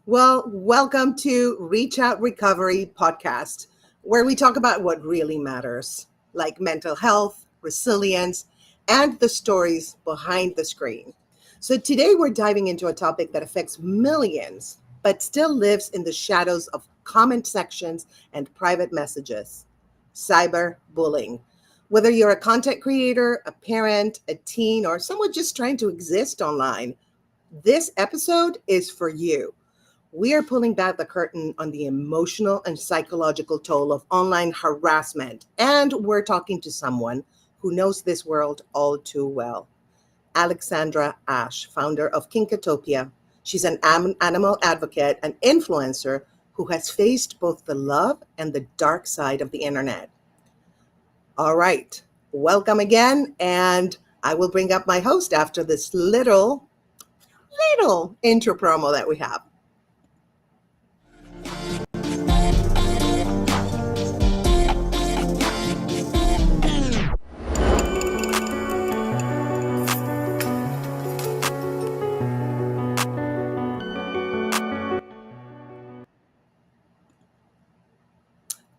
Well, welcome to Reach Out Recovery podcast, where we talk about what really matters, like mental health, resilience, and the stories behind the screen. So today we're diving into a topic that affects millions, but still lives in the shadows of comment sections and private messages: cyberbullying. Whether you're a content creator, a parent, a teen, or someone just trying to exist online, this episode is for you. We are pulling back the curtain on the emotional and psychological toll of online harassment, and we're talking to someone who knows this world all too well. Alexandra Ashe, founder of Kinkatopia. She's an animal advocate and influencer who has faced both the love and the dark side of the internet. All right, welcome again, and I will bring up my host after this little intro promo that we have.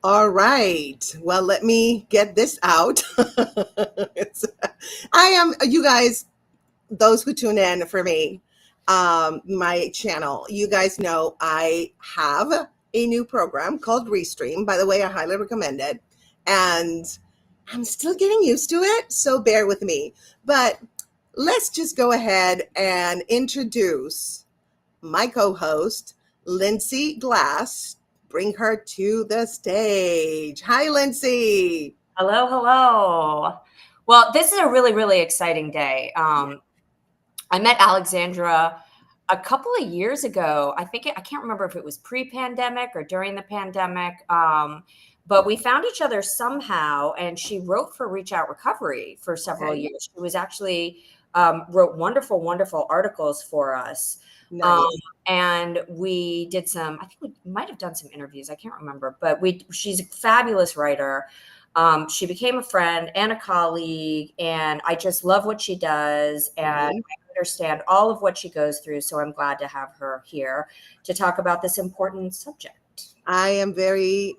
All right. Well, let me get this out. I am, you guys, those who tune in for me, my channel, you guys know I have a new program called Restream. By the way, I highly recommend it. And I'm still getting used to it, so bear with me. But let's just go ahead and introduce my co-host, Lindsay Glass. Bring her to the stage. Hi, Lindsay. Hello, hello. Well, this is a really, really exciting day. I met Alexandra a couple of years ago. I can't remember if it was pre-pandemic or during the pandemic, but we found each other somehow, and she wrote for Reach Out Recovery for several years. She was actually wrote wonderful, wonderful articles for us. Nice. And we did I think we might have done some interviews. I can't remember, but she's a fabulous writer. She became a friend and a colleague, and I just love what she does. And I understand all of what she goes through. So I'm glad to have her here to talk about this important subject. I am very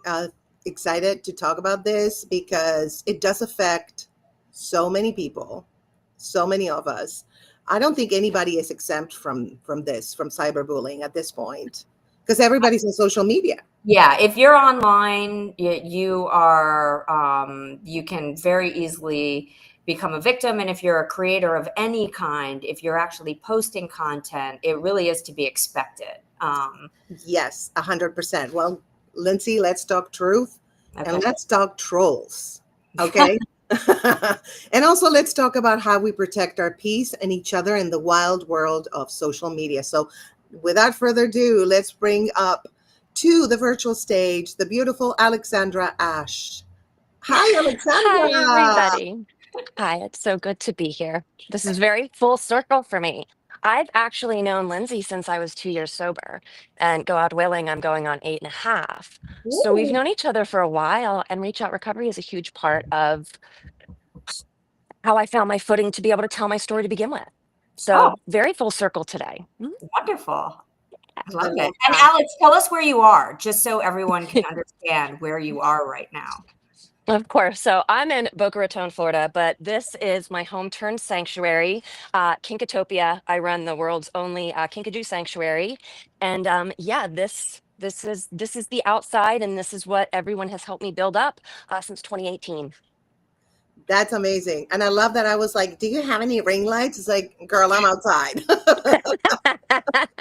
excited to talk about this because it does affect so many people, so many of us. I don't think anybody is exempt from cyberbullying at this point, because everybody's on social media. Yeah, if you're online, you can very easily become a victim. And if you're a creator of any kind, if you're actually posting content, it really is to be expected. Yes, 100%. Well, Lindsay, let's talk truth, and let's talk trolls. Okay. And also let's talk about how we protect our peace and each other in the wild world of social media. So without further ado, let's bring up to the virtual stage the beautiful Alexandra Ashe. Hi, Alexandra. Hi, everybody. Hi, it's so good to be here. This is very full circle for me. I've actually known Lindsay since I was 2 years sober, and go out willing, I'm going on 8.5. So we've known each other for a while, and Reach Out Recovery is a huge part of how I found my footing to be able to tell my story to begin with. So very full circle today. Wonderful. I love it. And Alex, tell us where you are, just so everyone can understand where you are right now. Of course. So I'm in Boca Raton, Florida, but this is my home turned sanctuary, Kinkatopia. I run the world's only Kinkajous sanctuary. And this is the outside, and this is what everyone has helped me build up since 2018. That's amazing. And I love that. I was like, do you have any ring lights? It's like, girl, I'm outside.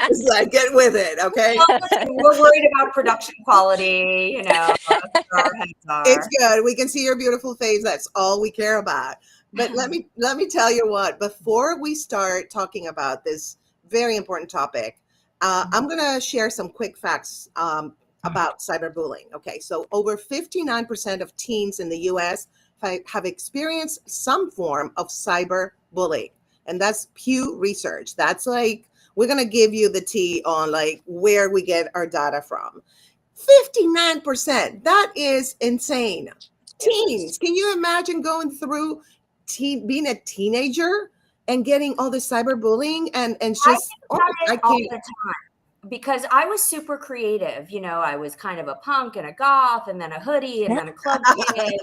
It's like, get with it, okay? We're worried about production quality, It's good. We can see your beautiful face. That's all we care about. But let me tell you what, before we start talking about this very important topic, I'm going to share some quick facts about cyberbullying. Okay, so over 59% of teens in the US have experienced some form of cyberbullying. And that's Pew Research. That's like, we're going to give you the tea on like where we get our data from. 59%. That is insane. Teens, can you imagine going through being a teenager and getting all this cyberbullying and just I can't. because I was super creative. You know, I was kind of a punk and a goth and then a hoodie and then a club gig.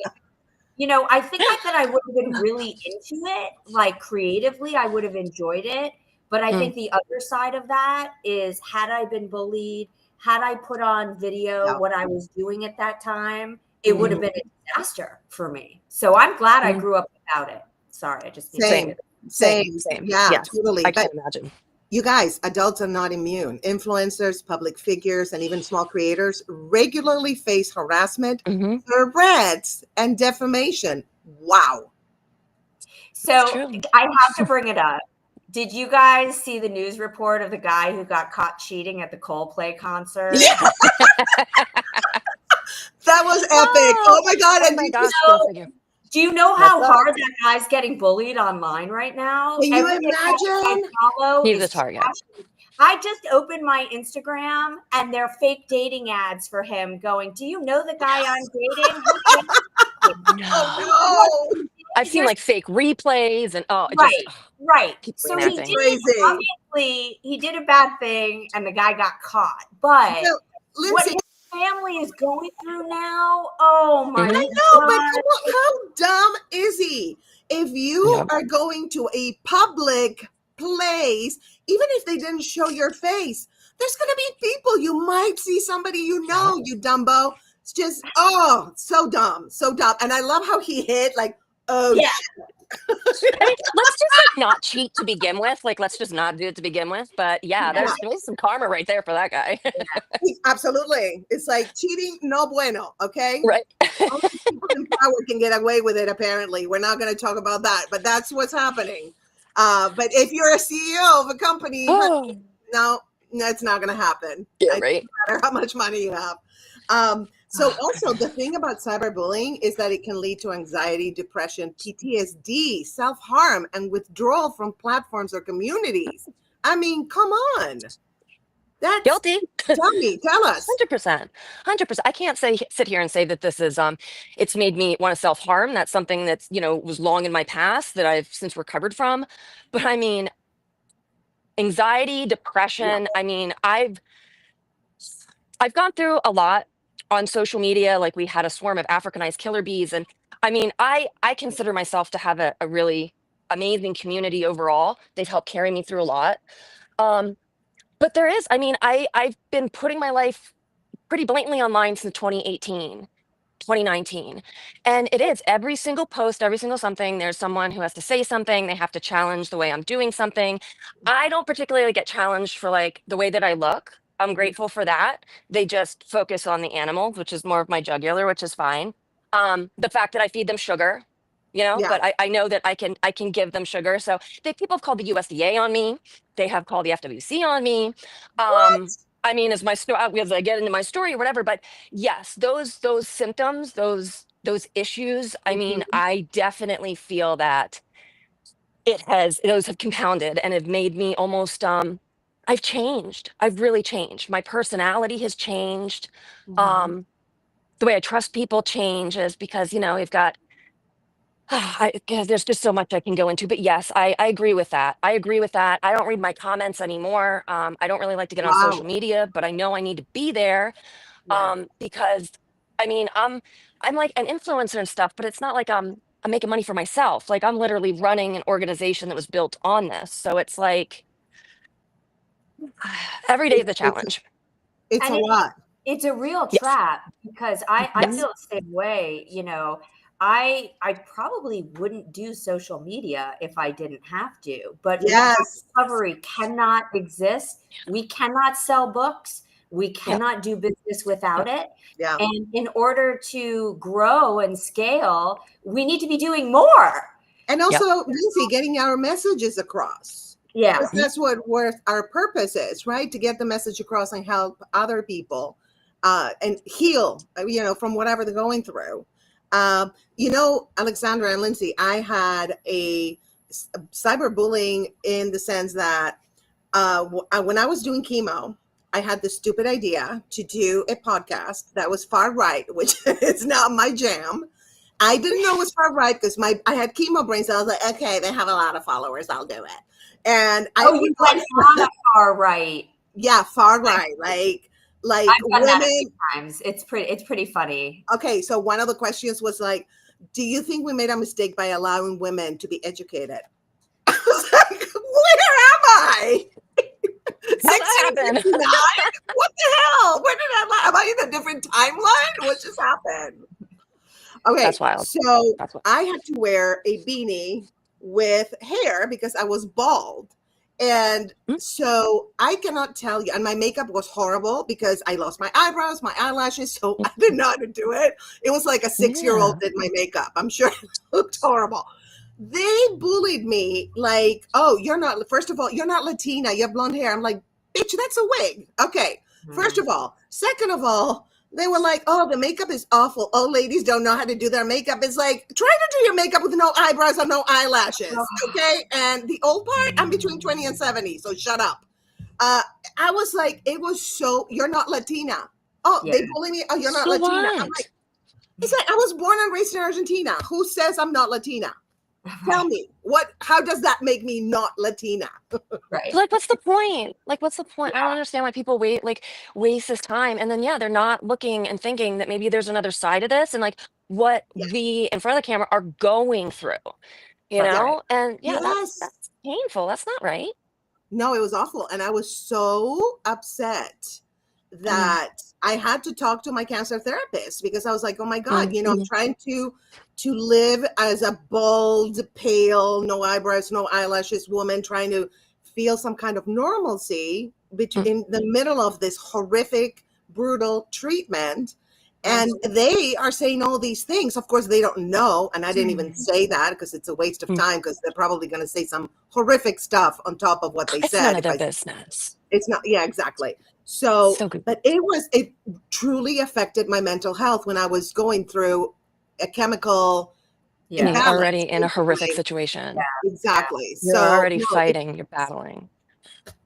You know, I think that I would have been really into it, like creatively, I would have enjoyed it. But I think the other side of that is, had I been bullied, had I put on video what I was doing at that time, it would have been a disaster for me. So I'm glad I grew up without it. Sorry, I just need to say that. Same. Yeah, Yes, totally. I can't imagine. You guys, adults are not immune. Influencers, public figures, and even small creators regularly face harassment, threats, and defamation. Wow. So I have to bring it up. Did you guys see the news report of the guy who got caught cheating at the Coldplay concert? Yeah. That was epic. Oh my God. Oh my gosh. Do you know how hard that guy's getting bullied online right now? Can you imagine? He's a target. I just opened my Instagram and they're fake dating ads for him going, do you know the guy I'm dating? Oh, no. I've seen like fake replays and right. So obviously he did a bad thing and the guy got caught. But what his family is going through now, oh my God. I know, but how dumb is he? If you are going to a public place, even if they didn't show your face, there's going to be people. You might see somebody you know, you dumbo. It's just, so dumb. And I love how he hit like, I mean, let's just like not cheat to begin with. Like, let's just not do it to begin with. But there's some karma right there for that guy. Absolutely. It's like cheating, no bueno. Okay. Right. Only people in power can get away with it. Apparently, we're not going to talk about that, but that's what's happening. But if you're a CEO of a company, no, it's not going to happen. Yeah, right. No matter how much money you have. So also the thing about cyberbullying is that it can lead to anxiety, depression, PTSD, self-harm, and withdrawal from platforms or communities. I mean, come on. That's guilty. Tell us. 100%. I can't sit here and say that this is it's made me want to self-harm. That's something that's, was long in my past that I've since recovered from. But I mean, anxiety, depression, I mean, I've gone through a lot on social media. Like, we had a swarm of Africanized killer bees. And I mean, I consider myself to have a really amazing community overall. They've helped carry me through a lot. But there is, I mean, I've been putting my life pretty blatantly online since 2018, 2019. And it is every single post, every single something, there's someone who has to say something. They have to challenge the way I'm doing something. I don't particularly get challenged for like the way that I look. I'm grateful for that. They just focus on the animals, which is more of my jugular, which is fine. The fact that I feed them sugar, but I know that I can give them sugar. So people have called the USDA on me. They have called the FWC on me. I mean, as I get into my story or whatever, but yes, those symptoms, those issues, I mean, I definitely feel that those have compounded and have made me almost, I've changed. I've really changed. My personality has changed. The way I trust people changes because, we've got, there's just so much I can go into, but yes, I agree with that. I don't read my comments anymore. I don't really like to get on social media, but I know I need to be there because I mean, I'm like an influencer and stuff, but it's not like I'm making money for myself. Like, I'm literally running an organization that was built on this. So it's like every day is a challenge. It's a lot. It's a real trap because I feel the same way. I probably wouldn't do social media if I didn't have to, but recovery cannot exist. We cannot sell books. We cannot do business without it. Yeah. And in order to grow and scale, we need to be doing more. And also, Lindsay, getting our messages across. Yeah. That's what our purpose is, right? To get the message across and help other people and heal, from whatever they're going through. Alexandra and Lindsay, I had a cyberbullying in the sense that when I was doing chemo, I had this stupid idea to do a podcast that was far right, which is not my jam. I didn't know it was far right because I had chemo brain, so I was like, okay, they have a lot of followers, I'll do it. And you went on a far right. Yeah, far right. Like I've done that a few women. times. It's pretty funny. Okay, so one of the questions was like, do you think we made a mistake by allowing women to be educated? I was like, where am I? How'd that happen? 1659? What the hell? Where did I? Am I in a different timeline? What just happened? Okay, That's wild. so That's what. I had to wear a beanie with hair because I was bald. And Mm, so I cannot tell you, and my makeup was horrible because I lost my eyebrows, my eyelashes, so mm, I didn't know how to do it. It was like a 6-year-old yeah. did my makeup. I'm sure it looked horrible. They bullied me like, oh, you're not, first of all, you're not Latina, you have blonde hair. I'm like, bitch, that's a wig. Okay, first Mm. of all. Second of all, they were like, oh, the makeup is awful. Oh, ladies don't know how to do their makeup. It's like, try to do your makeup with no eyebrows and no eyelashes. Okay. And the old part, I'm between 20 and 70. So shut up. Uh, I was like, it was so, you're not Latina. Oh, Yeah. they bully me. Oh, you're not So Latina. I'm like, what? it's like, I was born and raised in Argentina. Who says I'm not Latina? Tell Right. me, how does that make me not Latina? Right. Like, what's the point? Like, what's the point? I don't Yeah. understand why people waste this time. And then, yeah, they're not looking and thinking that maybe there's another side of this and like what Yeah. we in front of the camera are going through, Right. And yeah, that's Yes. that's painful. That's not right. No, it was awful. And I was so upset Mm, that I had to talk to my cancer therapist because I was like, oh my God, mm, I'm trying to live as a bald, pale, no eyebrows, no eyelashes woman, trying to feel some kind of normalcy mm, in the middle of this horrific, brutal treatment. And Mhm. they are saying all these things. Of course, they don't know. And I didn't even say that because it's a waste of mm. time because they're probably going to say some horrific stuff on top of what they It's none said. of If their I, business. it's not, yeah, exactly. So, So good. but it truly affected my mental health when I was going through a chemical And Yeah. you're imbalance, already in a horrific basically. situation. Yeah. Exactly. You're So, already no, fighting, you're battling.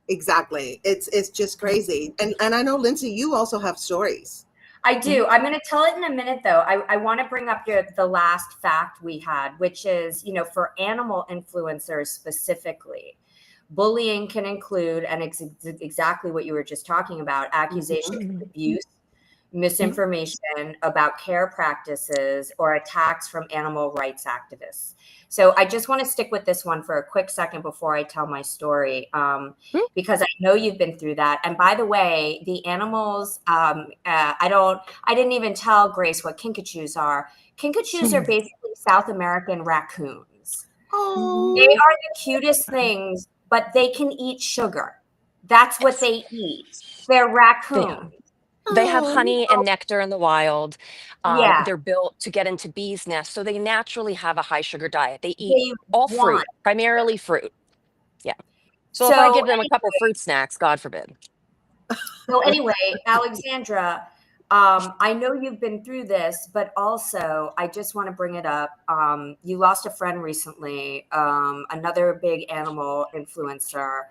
exactly. It's just crazy. And I know, Lindsay, you also have stories. I Mhm. do. I'm going to tell it in a minute, though. I want to bring up the last fact we had, which is, for animal influencers specifically, bullying can include, and exactly what you were just talking about, accusations Mhm. of Mhm. abuse, Mhm. misinformation about care practices, or attacks from animal rights activists. So I just want to stick with this one for a quick second before I tell my story, Mhm. because I know you've been through that. And by the way, the animals, I didn't even tell Grace what Kinkajous are. Kinkajous are Mhm. basically South American raccoons. They Oh, are the cutest things, but they can eat sugar. That's what Yes, they eat. They're they are. raccoons. They have oh, honey and nectar in the wild. Yeah, They're built to get into bees' nests, so they naturally have a high sugar diet. They eat they all want. fruit, primarily fruit. Yeah. So if I So give them a couple fruit snacks, God forbid. So anyway, Alexandra, I know you've been through this, but also I just want to bring it up. You lost a friend recently, another big animal influencer,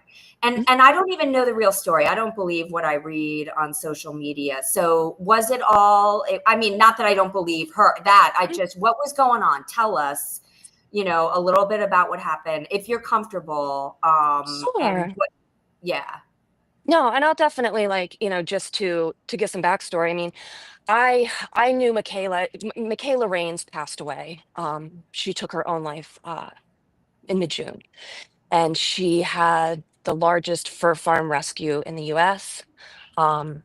and Mm, I don't even know the real story. I don't believe what I read on social media. So was it all? I mean, not that I don't believe her. That I mm. just what was going on? Tell us, a little bit about what happened, if you're comfortable. And Sure. what? Yeah. No, and I'll definitely just to give some backstory. I mean, I knew Michaela Rains passed away. She took her own life in mid-June, and she had the largest fur farm rescue in the US. Um,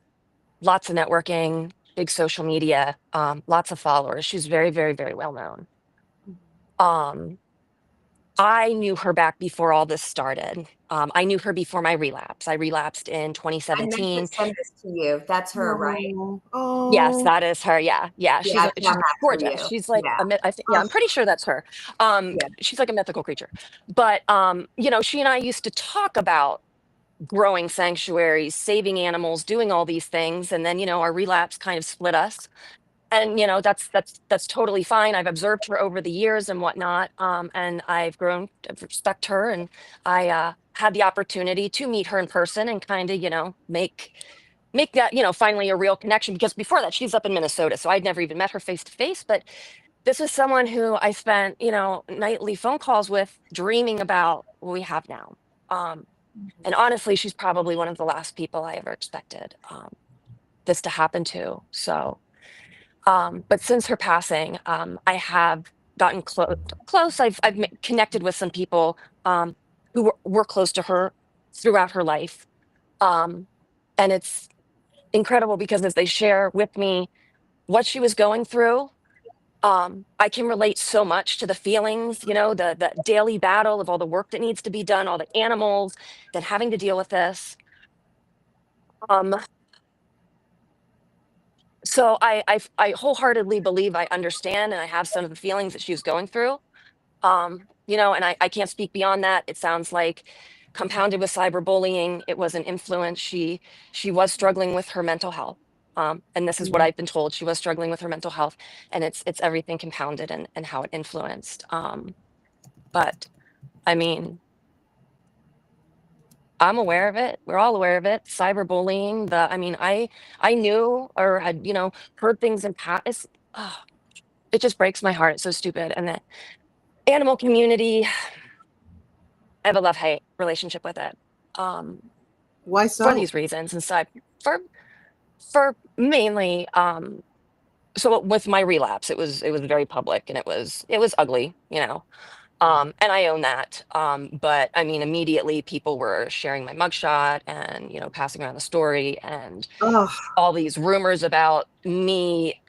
Lots of networking, big social media, lots of followers. She's very, very, very well known. Um, I knew her back before all this started. I knew her before my relapse. I relapsed in I meant to 2017. send this to you. That's her, right? oh, Yes, oh, that is her. Yeah, yeah. Yeah, I She's found that for gorgeous. you. She's like Yeah. I think, yeah, I'm pretty sure that's her. Yeah. She's like a mythical creature. But she and I used to talk about growing sanctuaries, saving animals, doing all these things, and then our relapse kind of split us. And that's totally fine. I've observed her over the years and whatnot, and I've grown to respect her. And I had the opportunity to meet her in person and kind of make that finally a real connection, because before that she's up in Minnesota, so I'd never even met her face to face. But this was someone who I spent nightly phone calls with, dreaming about what we have now. And honestly, she's probably one of the last people I ever expected this to happen to. So, but since her passing, I have gotten close. I've connected with some people who were close to her throughout her life. Um, and it's incredible because as they share with me what she was going through, I can relate so much to the feelings, the daily battle of all the work that needs to be done, all the animals, then having to deal with this. Um, so I wholeheartedly believe I understand and I have some of the feelings that she was going through. And I can't speak beyond that. It sounds like compounded with cyberbullying, it was an influence. She was struggling with her mental health. And this is what Yeah. I've been told. She was struggling with her mental health, and it's everything compounded and how it influenced. But I mean, I'm aware of it. We're all aware of it. Cyberbullying. I knew or had heard things in past. It just breaks my heart. It's so stupid. And the animal community, I have a love-hate relationship with it. Um, Why for so? these reasons, and so for mainly so with my relapse, it was very public and it was ugly, and I own that. But I mean, immediately people were sharing my mugshot and passing around the story and Oh, all these rumors about me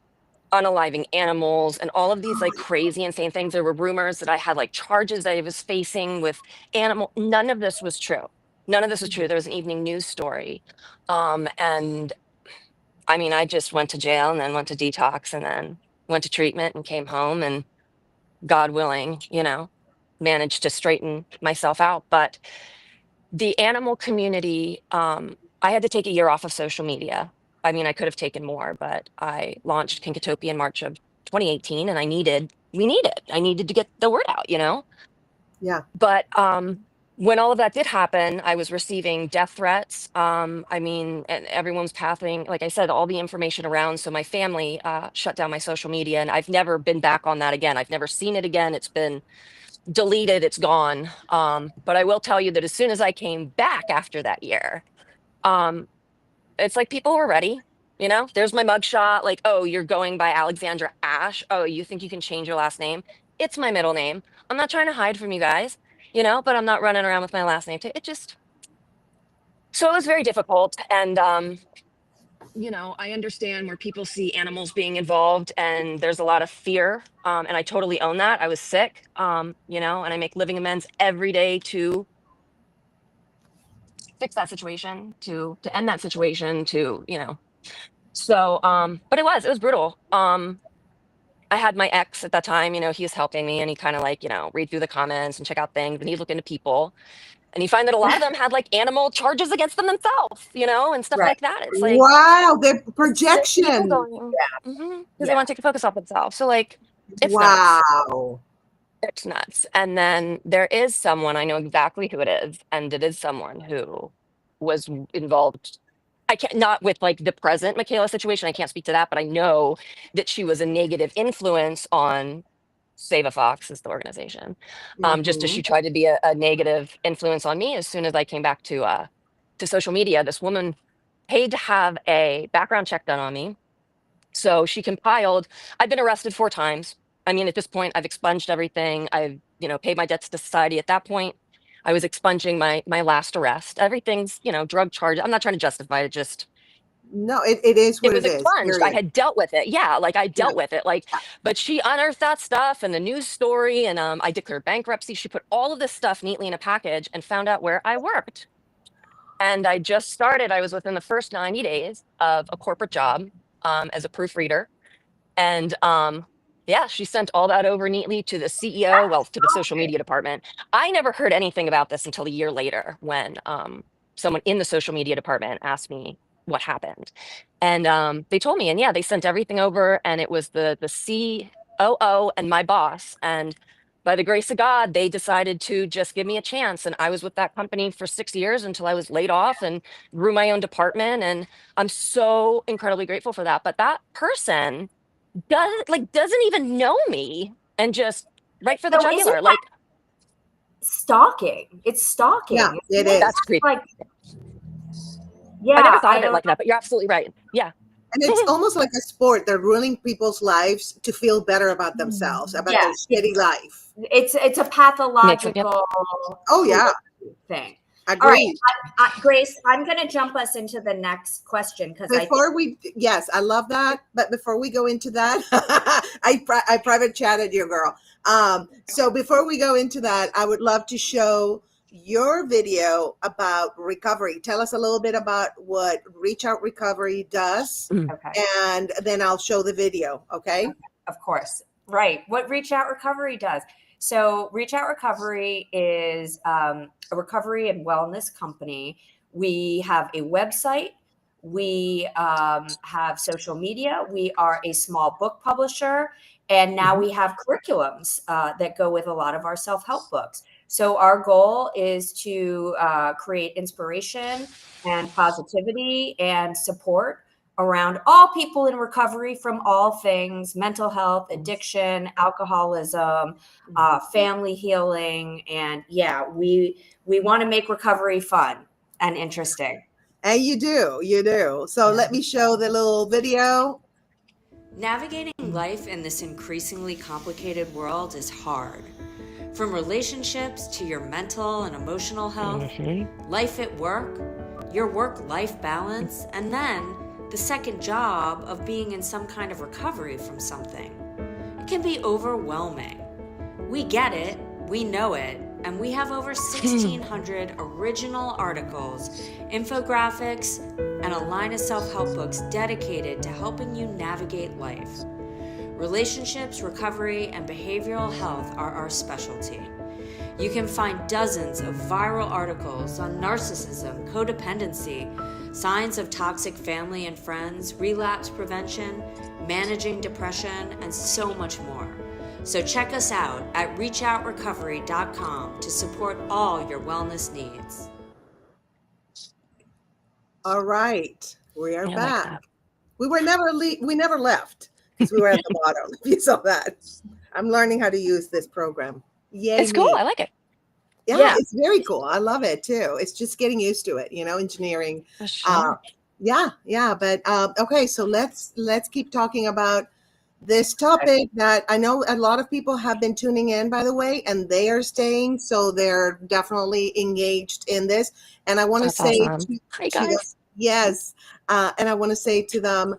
unaliving animals and all of these like crazy insane things. There were rumors that I had like charges that I was facing with animal. None of this was true. None of this was true. There was an evening news story. And I mean, I just went to jail and then went to detox and then went to treatment and came home and God willing, managed to straighten myself out. But the animal community, I had to take a year off of social media. I mean, I could have taken more, but I launched Kinkatopia in March of 2018 and I needed to get the word out. yeah. But when all of that did happen, I was receiving death threats. I mean, and everyone's passing, like I said, all the information around. So my family shut down my social media, and I've never been back on that again. I've never seen it again. It's been deleted. It's gone. But I will tell you that as soon as I came back after that year, um, it's like people were ready. There's my mugshot. Like, oh, you're going by Alexandra Ashe. Oh, you think you can change your last name? It's my middle name. I'm not trying to hide from you guys, but I'm not running around with my last name too. So it was very difficult. And, I understand where people see animals being involved and there's a lot of fear. And I totally own that. I was sick, and I make living amends every day to fix that situation, to end that situation, So, but it was brutal. I had my ex at that time, he was helping me and he kind of like, read through the comments and check out things and he'd look into people and you find that a lot of them had like animal charges against them themselves, and stuff Right. like that. It's like Wow, the sick people projection. going, because they Yeah. want to take the focus off themselves. So like, it's nuts. Wow. It's nuts. And then there is someone, I know exactly who it is, and it is someone who was involved. I can't, not with like the present Michaela situation. I can't speak to that, but I know that she was a negative influence on Save a Fox is the organization. Just as Hmm. she tried to be a negative influence on me as soon as I came back to social media. This woman paid to have a background check done on me. So she compiled, I've been arrested 4 times. I mean, at this point, I've expunged everything. I've, paid my debts to society at that point. I was expunging my last arrest. Everything's, drug charge. I'm not trying to justify it, just No, it is it what was it is, expunged. I period. had dealt with it. Yeah, like I Yeah. dealt with it. Like, but she unearthed that stuff and the news story, and I declared bankruptcy. She put all of this stuff neatly in a package and found out where I worked. And I just started. I was within the first 90 days of a corporate job as a proofreader. And yeah, she sent all that over neatly to the CEO, well, to the social media department. I never heard anything about this until a year later when someone in the social media department asked me what happened. And they told me, and yeah, they sent everything over, and it was the COO and my boss. And by the grace of God, they decided to just give me a chance. And I was with that company for 6 years until I was laid off and grew my own department. And I'm so incredibly grateful for that. But that person doesn't even know me and just right for the So isn't jugular. Like, stalking. It's stalking. Yeah, it is. That's creepy. Like, I never yeah, thought I of it don't like that, but you're absolutely right. Yeah. And it's almost like a sport. They're ruining people's lives to feel better about themselves, about their Yeah. shitty life. It's a Yep. pathological Oh, yeah. thing. All right, Agreed. Grace, I'm going to jump us into the next question because I think Yes, I love that. But before we go into that, I private chatted your girl. So before we go into that, I would love to show your video about recovery. Tell us a little bit about what Reach Out Recovery does, okay. and then I'll show the video. Okay. Of course. Right. What Reach Out Recovery does. So, Reach Out Recovery is a recovery and wellness company. We have a website. We have social media. We are a small book publisher. And now we have curriculums that go with a lot of our self help books. So, our goal is to create inspiration and positivity and support around all people in recovery from all things mental health, addiction, alcoholism, family healing. And yeah, we want to make recovery fun and interesting. And you do. So let me show the little video. Navigating life in this increasingly complicated world is hard. From relationships to your mental and emotional health, life at work, your work-life balance, and then the second job of being in some kind of recovery from something. It can be overwhelming. We get it, we know it, and we have over 1,600 original articles, infographics, and a line of self-help books dedicated to helping you navigate life. Relationships, recovery, and behavioral health are our specialty. You can find dozens of viral articles on narcissism, codependency, signs of toxic family and friends, relapse prevention, managing depression, and so much more. So check us out at reachoutrecovery.com to support all your wellness needs. All right, we are I like back. that. We never left because we were at the bottom. If you saw that, I'm learning how to use this program. Yay, It's cool. me. I like it. Yeah, it's very cool. I love it too. It's just getting used to it, engineering. For sure. Yeah. But okay, so let's keep talking about this topic that I know a lot of people have been tuning in, by the way, and they are staying, so they're definitely engaged in this. And I want to That's say awesome. Hi, to them, guys. yes, and I want to say to them,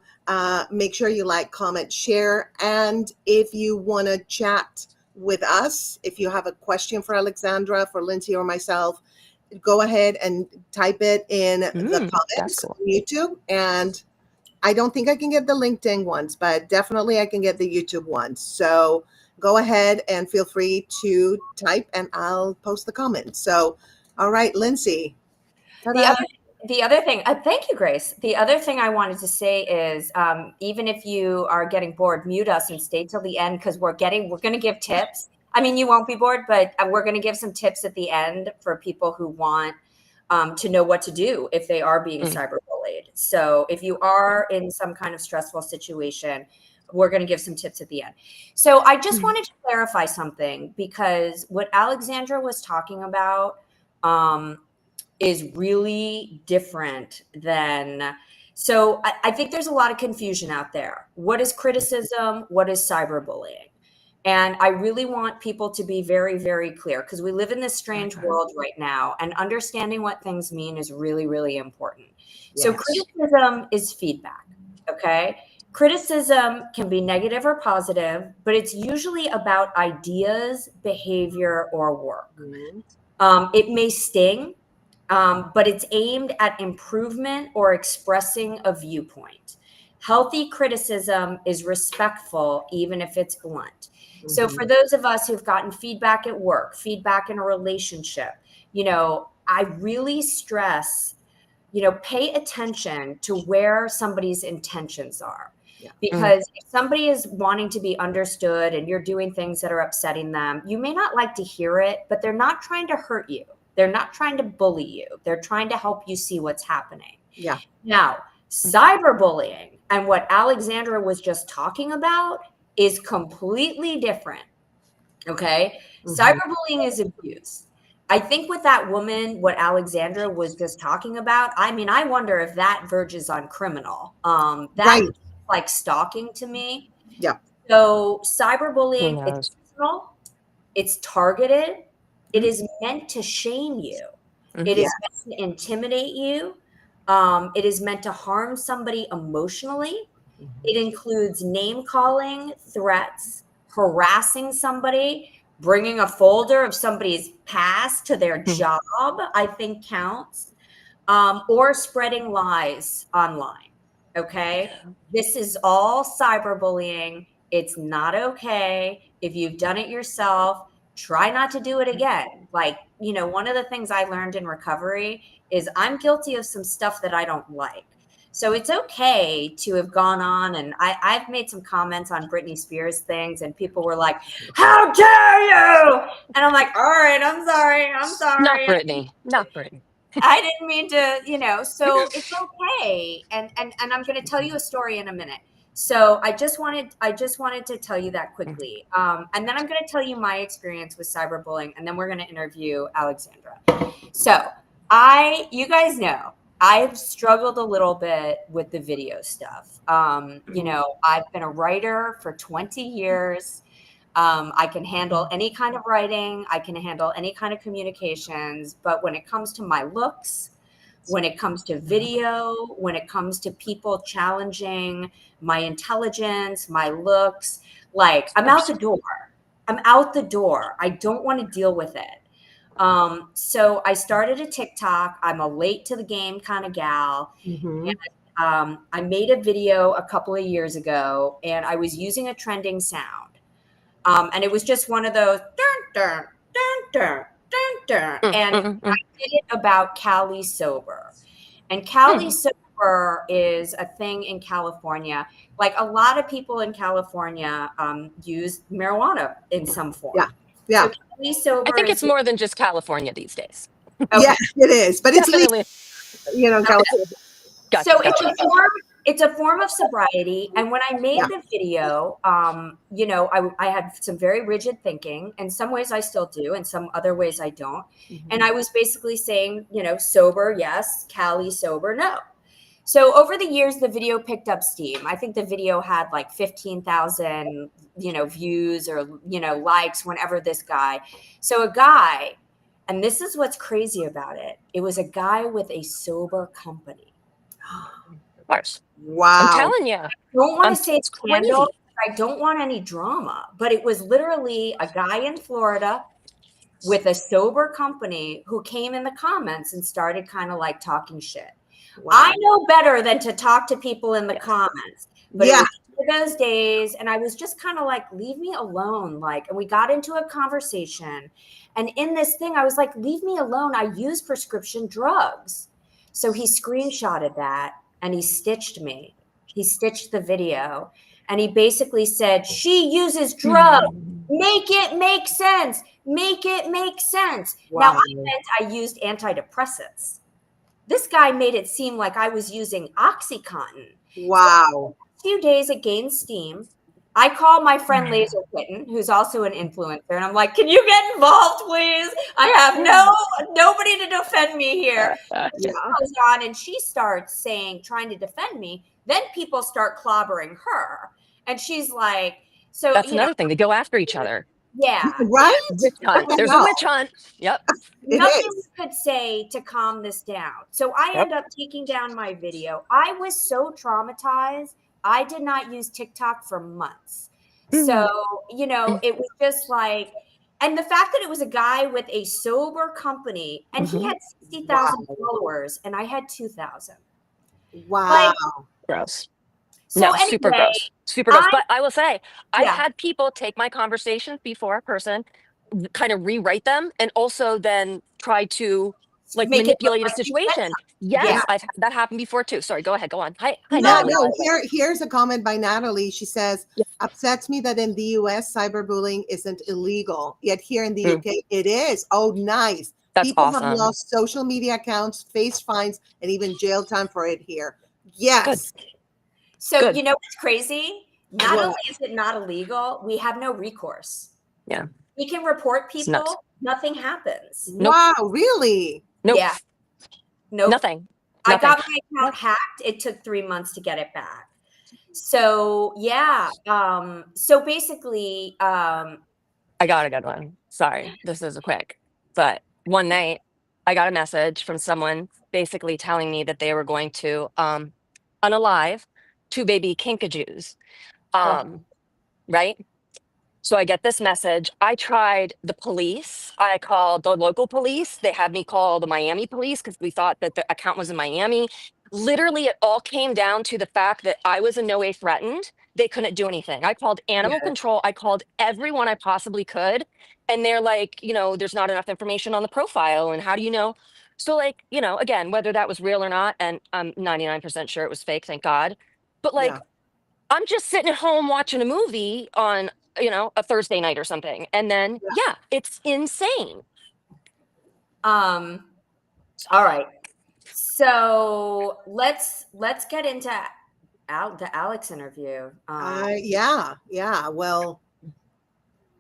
make sure you like, comment, share, and if you want to chat with us, if you have a question for Alexandra, for Lindsay, or myself, go ahead and type it in the That's comments cool. on YouTube. And I don't think I can get the LinkedIn ones, but definitely I can get the YouTube ones. So go ahead and feel free to type and I'll post the comments. So, all right, Lindsay. The other thing, thank you, Grace. The other thing I wanted to say is, even if you are getting bored, mute us and stay till the end because we're going to give tips. I mean, you won't be bored, but we're going to give some tips at the end for people who want to know what to do if they are being cyberbullied. So if you are in some kind of stressful situation, we're going to give some tips at the end. So I just wanted to clarify something because what Alexandra was talking about, is really different than. So I think there's a lot of confusion out there. What is criticism? What is cyberbullying? And I really want people to be very, very clear because we live in this strange world right now, and understanding what things mean is really, really important. Yes. So criticism is feedback, okay? Criticism can be negative or positive, but it's usually about ideas, behavior, or work. It may sting, but it's aimed at improvement or expressing a viewpoint. Healthy criticism is respectful, even if it's blunt. So for those of us who've gotten feedback at work, feedback in a relationship, I really stress, pay attention to where somebody's intentions are. Yeah. Because if somebody is wanting to be understood and you're doing things that are upsetting them, you may not like to hear it, but they're not trying to hurt you. They're not trying to bully you. They're trying to help you see what's happening. Yeah. Now, cyberbullying and what Alexandra was just talking about is completely different. Okay. Cyberbullying is abuse. I think with that woman, what Alexandra was just talking about, I mean, I wonder if that verges on criminal. That's Right. like stalking to me. Yeah. So Who cyberbullying, it's knows? personal, it's targeted, it Mhm. is meant to shame you. It Mhm. is meant to intimidate you. It is meant to harm somebody emotionally. It includes name calling, threats, harassing somebody, bringing a folder of somebody's past to their Hmm. job, I think counts, or spreading lies online. Okay. This is all cyberbullying. It's not okay. If you've done it yourself, try not to do it again. Like, one of the things I learned in recovery is I'm guilty of some stuff that I don't like. So it's okay to have gone on, and I've made some comments on Britney Spears things, and people were like, "How dare you?" And I'm like, "All right, I'm sorry, I'm Not sorry. Brittany. Not Brittany. I didn't mean to, so it's okay." And I'm going to tell you a story in a minute. So I just wanted to tell you that quickly. And then I'm going to tell you my experience with cyberbullying, and then we're going to interview Alexandra. So you guys know, I've struggled a little bit with the video stuff. I've been a writer for 20 years. I can handle any kind of writing. I can handle any kind of communications. But when it comes to my looks, when it comes to video, when it comes to people challenging my intelligence, my looks, like I'm out the door. I'm out the door. I don't want to deal with it. So I started a TikTok. I'm a late to the game kind of gal. Mhm. I made a video a couple of years ago, and I was using a trending sound. And it was just one of those dun, dun, dun, dun, dun, dun. Mm, And mm, I mm, did it about Cali Sober. And Cali mm. Sober is a thing in California. Like a lot of people in California use marijuana in some Yeah. form. So Yeah. Cali I Sober think is it's more than just California these days. Yes, okay. it is. But it's legal, Definitely. in California. Gotcha. So Gotcha. it's a form of sobriety. And when I made Yeah. the video, I had some very rigid thinking. In some ways I still do, in some other ways I don't. And I was basically saying, sober, yes, Cali sober, no. So over the years, the video picked up steam. I think the video had like 15,000, views or, likes whenever this guy. So a guy, and this is what's crazy about it. It was a guy with a sober company. Of course. I'm Wow. telling you. Don't want to say It's scandal. crazy. I don't want any drama, but it was literally a guy in Florida with a sober company who came in the comments and started kind of like talking shit. Wow. I know better than to talk to people in the Yes. comments, but Yeah. it was one of those days, and I was just kind of like, leave me alone. Like, and we got into a conversation, and in this thing, I was like, leave me alone. I use prescription drugs. So he screenshotted that and he stitched me. He stitched the video, and he basically said, she uses drugs. Make it make sense. Make it make sense. Now, Wow. I meant I used antidepressants. This guy made it seem like I was using OxyContin. So Wow. a few days it gained steam. I call my friend Laser Kitten, who's also an influencer, and I'm like, can you get involved, please? I have nobody to defend me here. She Yeah. goes on and she starts trying to defend me. Then people start clobbering her. And she's like, so, That's another thing. They go after each other. yeah. Right? Witch What hunt. the There's a hell? witch hunt. Yep. It Nothing is. we could say to calm this down. So I Yep. end up taking down my video. I was so traumatized. I did not use TikTok for months. So, it was just like, and the fact that it was a guy with a sober company and he had 60,000 Wow. followers and I had 2,000. Wow. Like, Gross. so No, super anyway, gross. Super gross. But I will say, I've yeah, had people take my conversations before a person, kind of rewrite them, and also then try to like make it look manipulate a like you said situation. something. Yeah. Yes, I've had that happen before too. Sorry, go ahead, go on. Hi, Yeah, Natalie, by no, the way. here's a comment by Natalie. She says, Yeah. upsets me that in the US, cyberbullying isn't illegal. Yet here in the Mm, UK, it is. Oh, nice. that's People have awesome. lost social media accounts, faced fines, and even jail time for it here. Good. Yes. So, Good. you know what's crazy? Not What? only is it not illegal, we have no recourse. Yeah. We can report It's nuts. people, nothing happens. Nope. Wow, really? Nope. Yeah. Nope. Nothing. I got my Nothing. account hacked. It took 3 months to get it back. So yeah. So basically, I got a good one. Sorry, this is a quick. But one night I got a message from someone basically telling me that they were going to unalive two baby Kinkajous. Right? So I get this message. I tried the police. I called the local police. They had me call the Miami police because we thought that the account was in Miami. Literally, it all came down to the fact that I was in no way threatened. They couldn't do anything. I called animal Yeah. control. I called everyone I possibly could. And they're like, there's not enough information on the profile. And how do you know? So, like, again, whether that was real or not, and I'm 99% sure it was fake, thank God. But like, Yeah. I'm just sitting at home watching a movie on, a Thursday night or something. And then, yeah, it's insane. all right. So let's get into the Alex interview. Yeah. Well,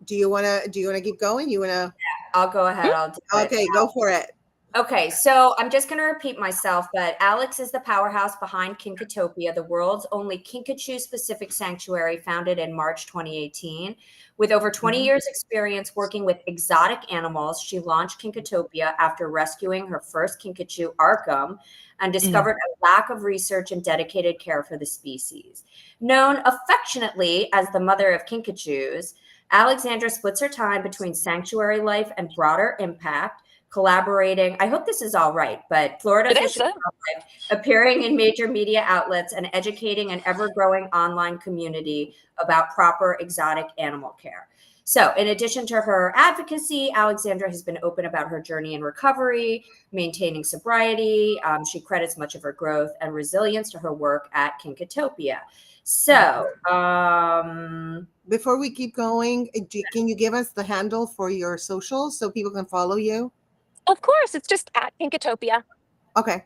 do you wanna keep going? You wanna? I'll go ahead. I'll do it. Okay, go for it. Okay, so I'm just going to repeat myself, but Alex is the powerhouse behind Kinkatopia, the world's only Kinkajou-specific sanctuary founded in March 2018. With over 20 years experience working with exotic animals, she launched Kinkatopia after rescuing her first Kinkajou, Arkham, and discovered a lack of research and dedicated care for the species. Known affectionately as the mother of Kinkajous, Alexandra splits her time between sanctuary life and broader impact, collaborating, I hope this is all right, but Florida It Fish is, and Wildlife, appearing in major media outlets and educating an ever-growing online community about proper exotic animal care. So in addition to her advocacy, Alexandra has been open about her journey in recovery, maintaining sobriety. She credits much of her growth and resilience to her work at Kinkatopia. So, Before we keep going, can you give us the handle for your socials so people can follow you? Of course, it's just at Kinkatopia. Okay,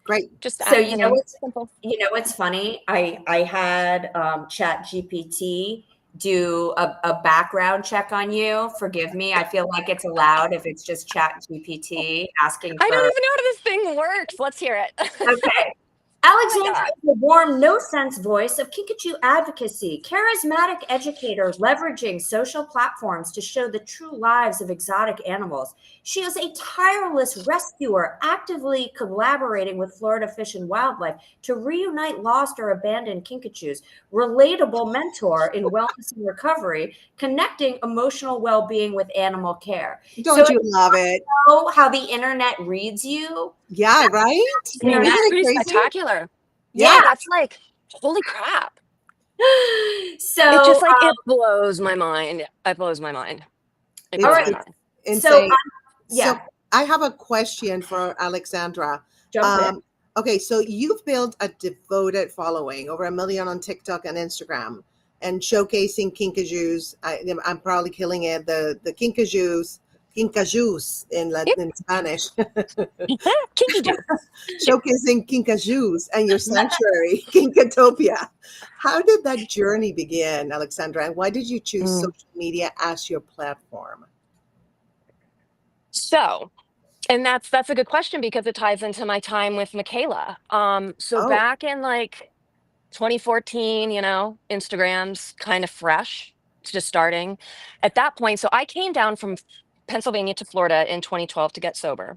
great. Just so at, simple. what's funny? I had Chat GPT do a background check on you. Forgive me. I feel like it's allowed if it's just Chat GPT asking I for. don't even know how this thing works. Let's hear it. Okay. Oh my Alexandra God. is the warm, no-sense voice of Kinkajou advocacy, charismatic educator leveraging social platforms to show the true lives of exotic animals. She is a tireless rescuer, actively collaborating with Florida Fish and Wildlife to reunite lost or abandoned Kinkajous, relatable mentor in wellness and recovery, connecting emotional well-being with animal care. Don't So you love it? know how the internet reads you? Yeah, right? I mean, Isn't that's it pretty crazy? spectacular. Yeah. Yeah, that's like, holy crap. So It just it blows my mind. It blows my mind. It blows my mind. Insane. Yeah. So I have a question for Alexandra. Jump in. Okay, so you've built a devoted following, over 1 million on TikTok and Instagram, and showcasing Kinkajous. I'm probably killing it. The Kinkajous in Spanish, Kinky do. showcasing Kinkajous and your sanctuary, Kinkatopia. How did that journey begin, Alexandra? And why did you choose social media as your platform? So, and that's a good question because it ties into my time with Michaela. So back in 2014, Instagram's kind of fresh. It's just starting at that point. So I came down from Pennsylvania to Florida in 2012 to get sober.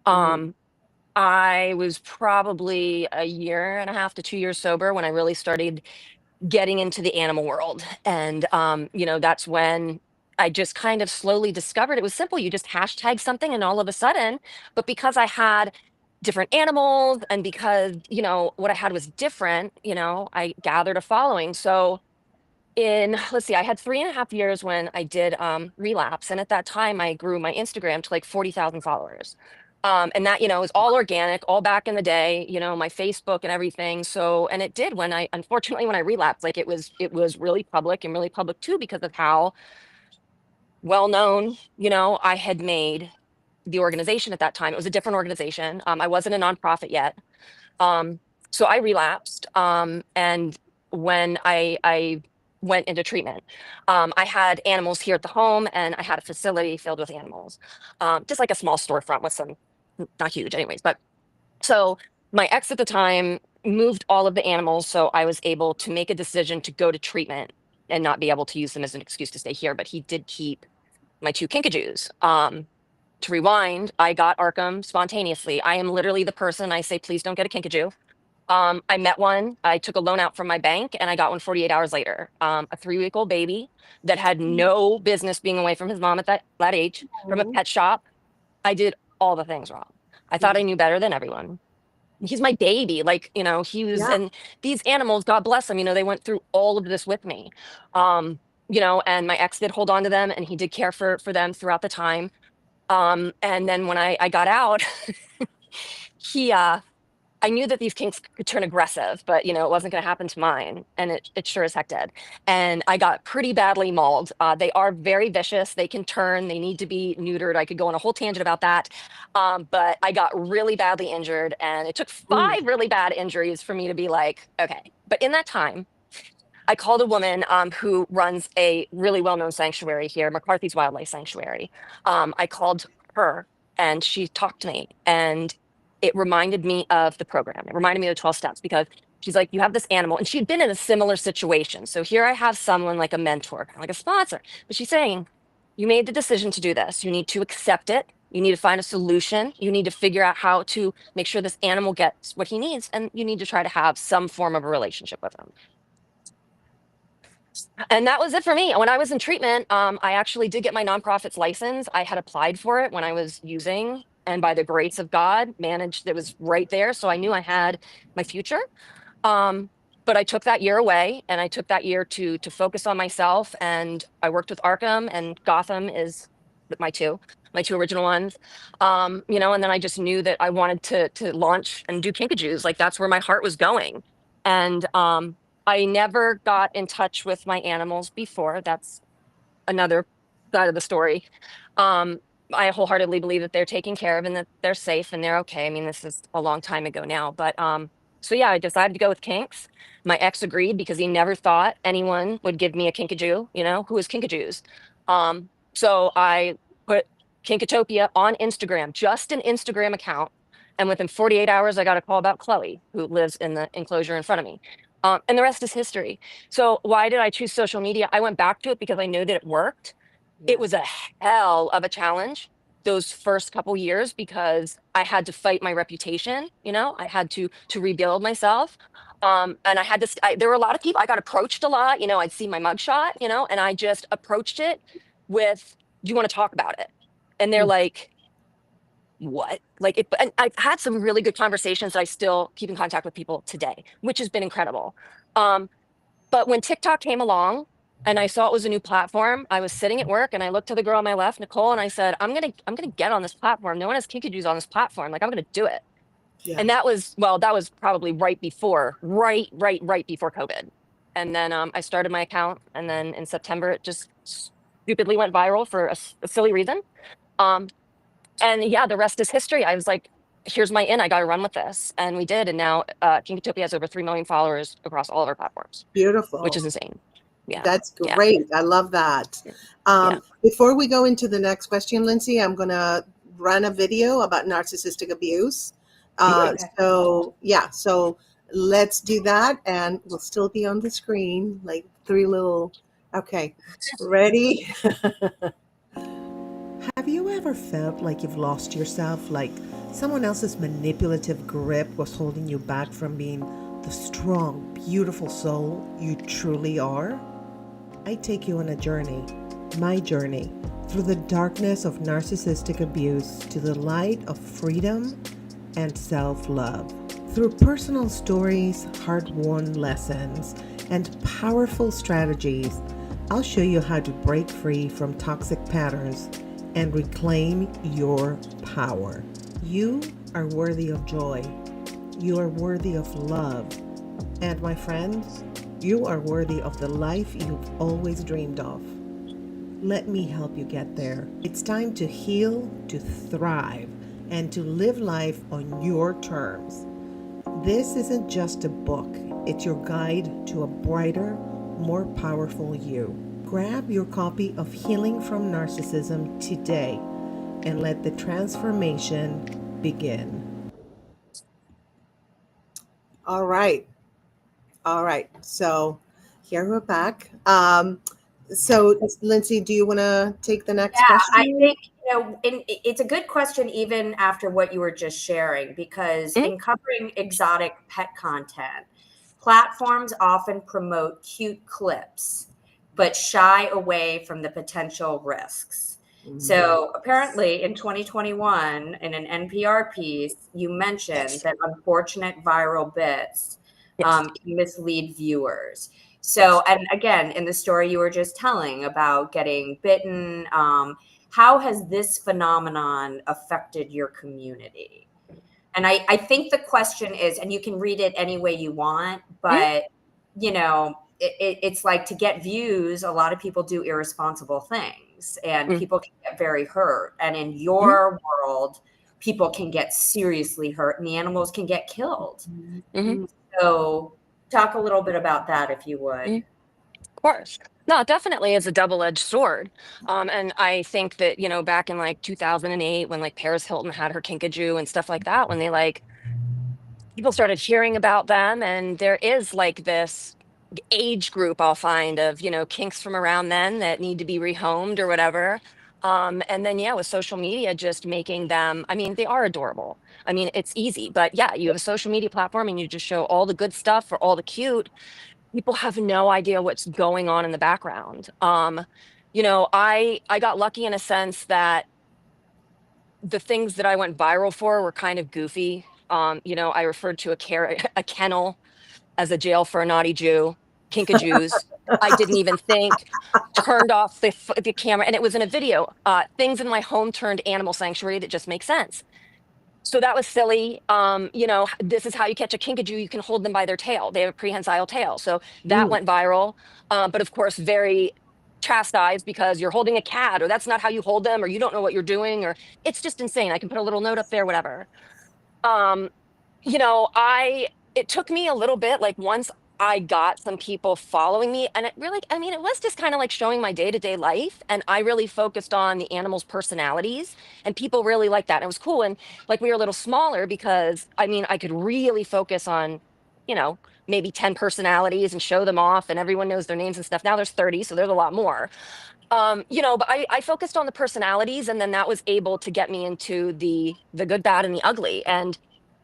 I was probably a year and a half to 2 years sober when I really started getting into the animal world. And, that's when I just kind of slowly discovered it was simple. You just hashtag something and all of a sudden, but because I had different animals and because, what I had was different, I gathered a following. So let's see, I had 3.5 years when I did relapse. And at that time I grew my Instagram to like 40,000 followers. And that, is all organic, all back in the day, my Facebook and everything. So, and it did unfortunately, when I relapsed, like it was really public and really public too, because of how well known, I had made the organization at that time. It was a different organization. I wasn't a nonprofit yet. So I relapsed. And when I went into treatment. I had animals here at the home, and I had a facility filled with animals, just like a small storefront with some, not huge anyways. But so my ex at the time moved all of the animals, so I was able to make a decision to go to treatment and not be able to use them as an excuse to stay here. But he did keep my two Kinkajous. To rewind, I got Arkham spontaneously. I am literally the person I say, please don't get a Kinkajou. I met one. I took a loan out from my bank and I got one 48 hours later. A 3-week-old baby that had no business being away from his mom at that age, from a Mhm. pet shop. I did all the things wrong. I thought I knew better than everyone. He's my baby. Like, he was, Yeah. and these animals, God bless them, they went through all of this with me. And my ex did hold on to them, and he did care for them throughout the time. And then when I got out, he I knew that these kinks could turn aggressive, but it wasn't going to happen to mine, and it sure as heck did. And I got pretty badly mauled. They are very vicious. They can turn. They need to be neutered. I could go on a whole tangent about that, but I got really badly injured, and it took Mm. 5 really bad injuries for me to be like, okay. But in that time, I called a woman who runs a really well-known sanctuary here, McCarthy's Wildlife Sanctuary. I called her, and she talked to me, and it reminded me of the program. It reminded me of the 12 steps, because she's like, you have this animal, and she'd been in a similar situation. So here I have someone like a mentor, kind of like a sponsor, but she's saying, you made the decision to do this. You need to accept it. You need to find a solution. You need to figure out how to make sure this animal gets what he needs, and you need to try to have some form of a relationship with him. And that was it for me. When I was in treatment, I actually did get my nonprofit's license. I had applied for it when I was using, and by the grace of God, managed, it was right there. So I knew I had my future. Um, but I took that year away, and I took that year to focus on myself. And I worked with Arkham, and Gotham is my two original ones. And then I just knew that I wanted to launch and do Kinkajous. Like, that's where my heart was going. And I never got in touch with my animals before. That's another side of the story. Um, I wholeheartedly believe that they're taken care of and that they're safe and they're okay. I mean, this is a long time ago now, but so yeah, I decided to go with kinks. My ex agreed because he never thought anyone would give me a Kinkajou. Who is Kinkajous? So I put Kinkatopia on Instagram, just an Instagram account, and within 48 hours, I got a call about Chloe, who lives in the enclosure in front of me. And the rest is history. So why did I choose social media? I went back to it because I knew that it worked. It was a hell of a challenge those first couple years, because I had to fight my reputation. I had to rebuild myself. And I had to, there were a lot of people, I got approached a lot, I'd see my mugshot, and I just approached it with, do you want to talk about it? And they're Mm. like, what? Like it, and I've had some really good conversations that I still keep in contact with people today, which has been incredible. But when TikTok came along and I saw it was a new platform, I was sitting at work and I looked to the girl on my left, Nicole, and I said, I'm gonna get on this platform. No one has Kinkajous on this platform. Like, I'm gonna do it. Yeah. And that was probably right before COVID. And then I started my account, and then in September it just stupidly went viral for a silly reason. Um, and yeah, the rest is history. I was like, here's my in. I got to run with this, and we did. And now Kinkatopia has over 3 million followers across all of our platforms, which Beautiful. is insane. Yeah, That's yeah, great. I love that. yeah. Before we go into the next question, Lindsay, I'm going to run a video about narcissistic abuse. So let's do that, and we'll still be on the screen, like 3 little. Okay, ready? Have you ever felt like you've lost yourself, like someone else's manipulative grip was holding you back from being the strong, beautiful soul you truly are? I take you on a journey, my journey, through the darkness of narcissistic abuse to the light of freedom and self-love. Through personal stories, hard-won lessons, and powerful strategies, I'll show you how to break free from toxic patterns and reclaim your power. You are worthy of joy. You are worthy of love. And my friends, you are worthy of the life you've always dreamed of. Let me help you get there. It's time to heal, to thrive, and to live life on your terms. This isn't just a book. It's your guide to a brighter, more powerful you. Grab your copy of Healing from Narcissism today and let the transformation begin. All right. All right. So here we're back. So, Lindsay, do you want to take the next Yeah, I question? think, it's a good question even after what you were just sharing, because Mhm. in covering exotic pet content, platforms often promote cute clips, but shy away from the potential risks. So apparently in 2021, in an NPR piece, you mentioned Yes. that unfortunate viral bits Yes. can mislead viewers. So, Yes. and again, in the story you were just telling about getting bitten, how has this phenomenon affected your community? And I think the question is, and you can read it any way you want, Mhm. but it's like, to get views, a lot of people do irresponsible things and Mhm. people can get very hurt. And in Mhm. your world, people can get seriously hurt and the animals can get killed. Mhm. So talk a little bit about that if you would. Mhm. Of course. No, definitely is a double-edged sword. And I think that, back in like 2008, when like Paris Hilton had her Kinkajou and stuff like that, when they like people started hearing about them, and there is like this age group I'll find of, kinks from around then that need to be rehomed or whatever. And then yeah, with social media just making them, I mean, they are adorable. I mean, it's easy, but yeah, you have a social media platform and you just show all the good stuff or all the cute. People have no idea what's going on in the background. I got lucky in a sense that the things that I went viral for were kind of goofy. I referred to a kennel as a jail for a naughty Jew, Kinkajous. I didn't even think, turned off the camera, and it was in a video. Things in my home turned animal sanctuary that just make sense. So that was silly. This is how you catch a kinkajou. You can hold them by their tail. They have a prehensile tail. So that Mm. went viral. But of course, very chastised because you're holding a cat, or that's not how you hold them, or you don't know what you're doing, or it's just insane. I can put a little note up there, whatever. Um, I it took me a little bit, like once I got some people following me, and it really, I mean, it was just kind of like showing my day-to-day life. And I really focused on the animals' personalities, and people really liked that. And it was cool. And like we were a little smaller because I mean, I could really focus on, you know, maybe 10 personalities and show them off, and everyone knows their names and stuff. Now there's 30, so there's a lot more. But I focused on the personalities, and then that was able to get me into the good, bad, and the ugly. And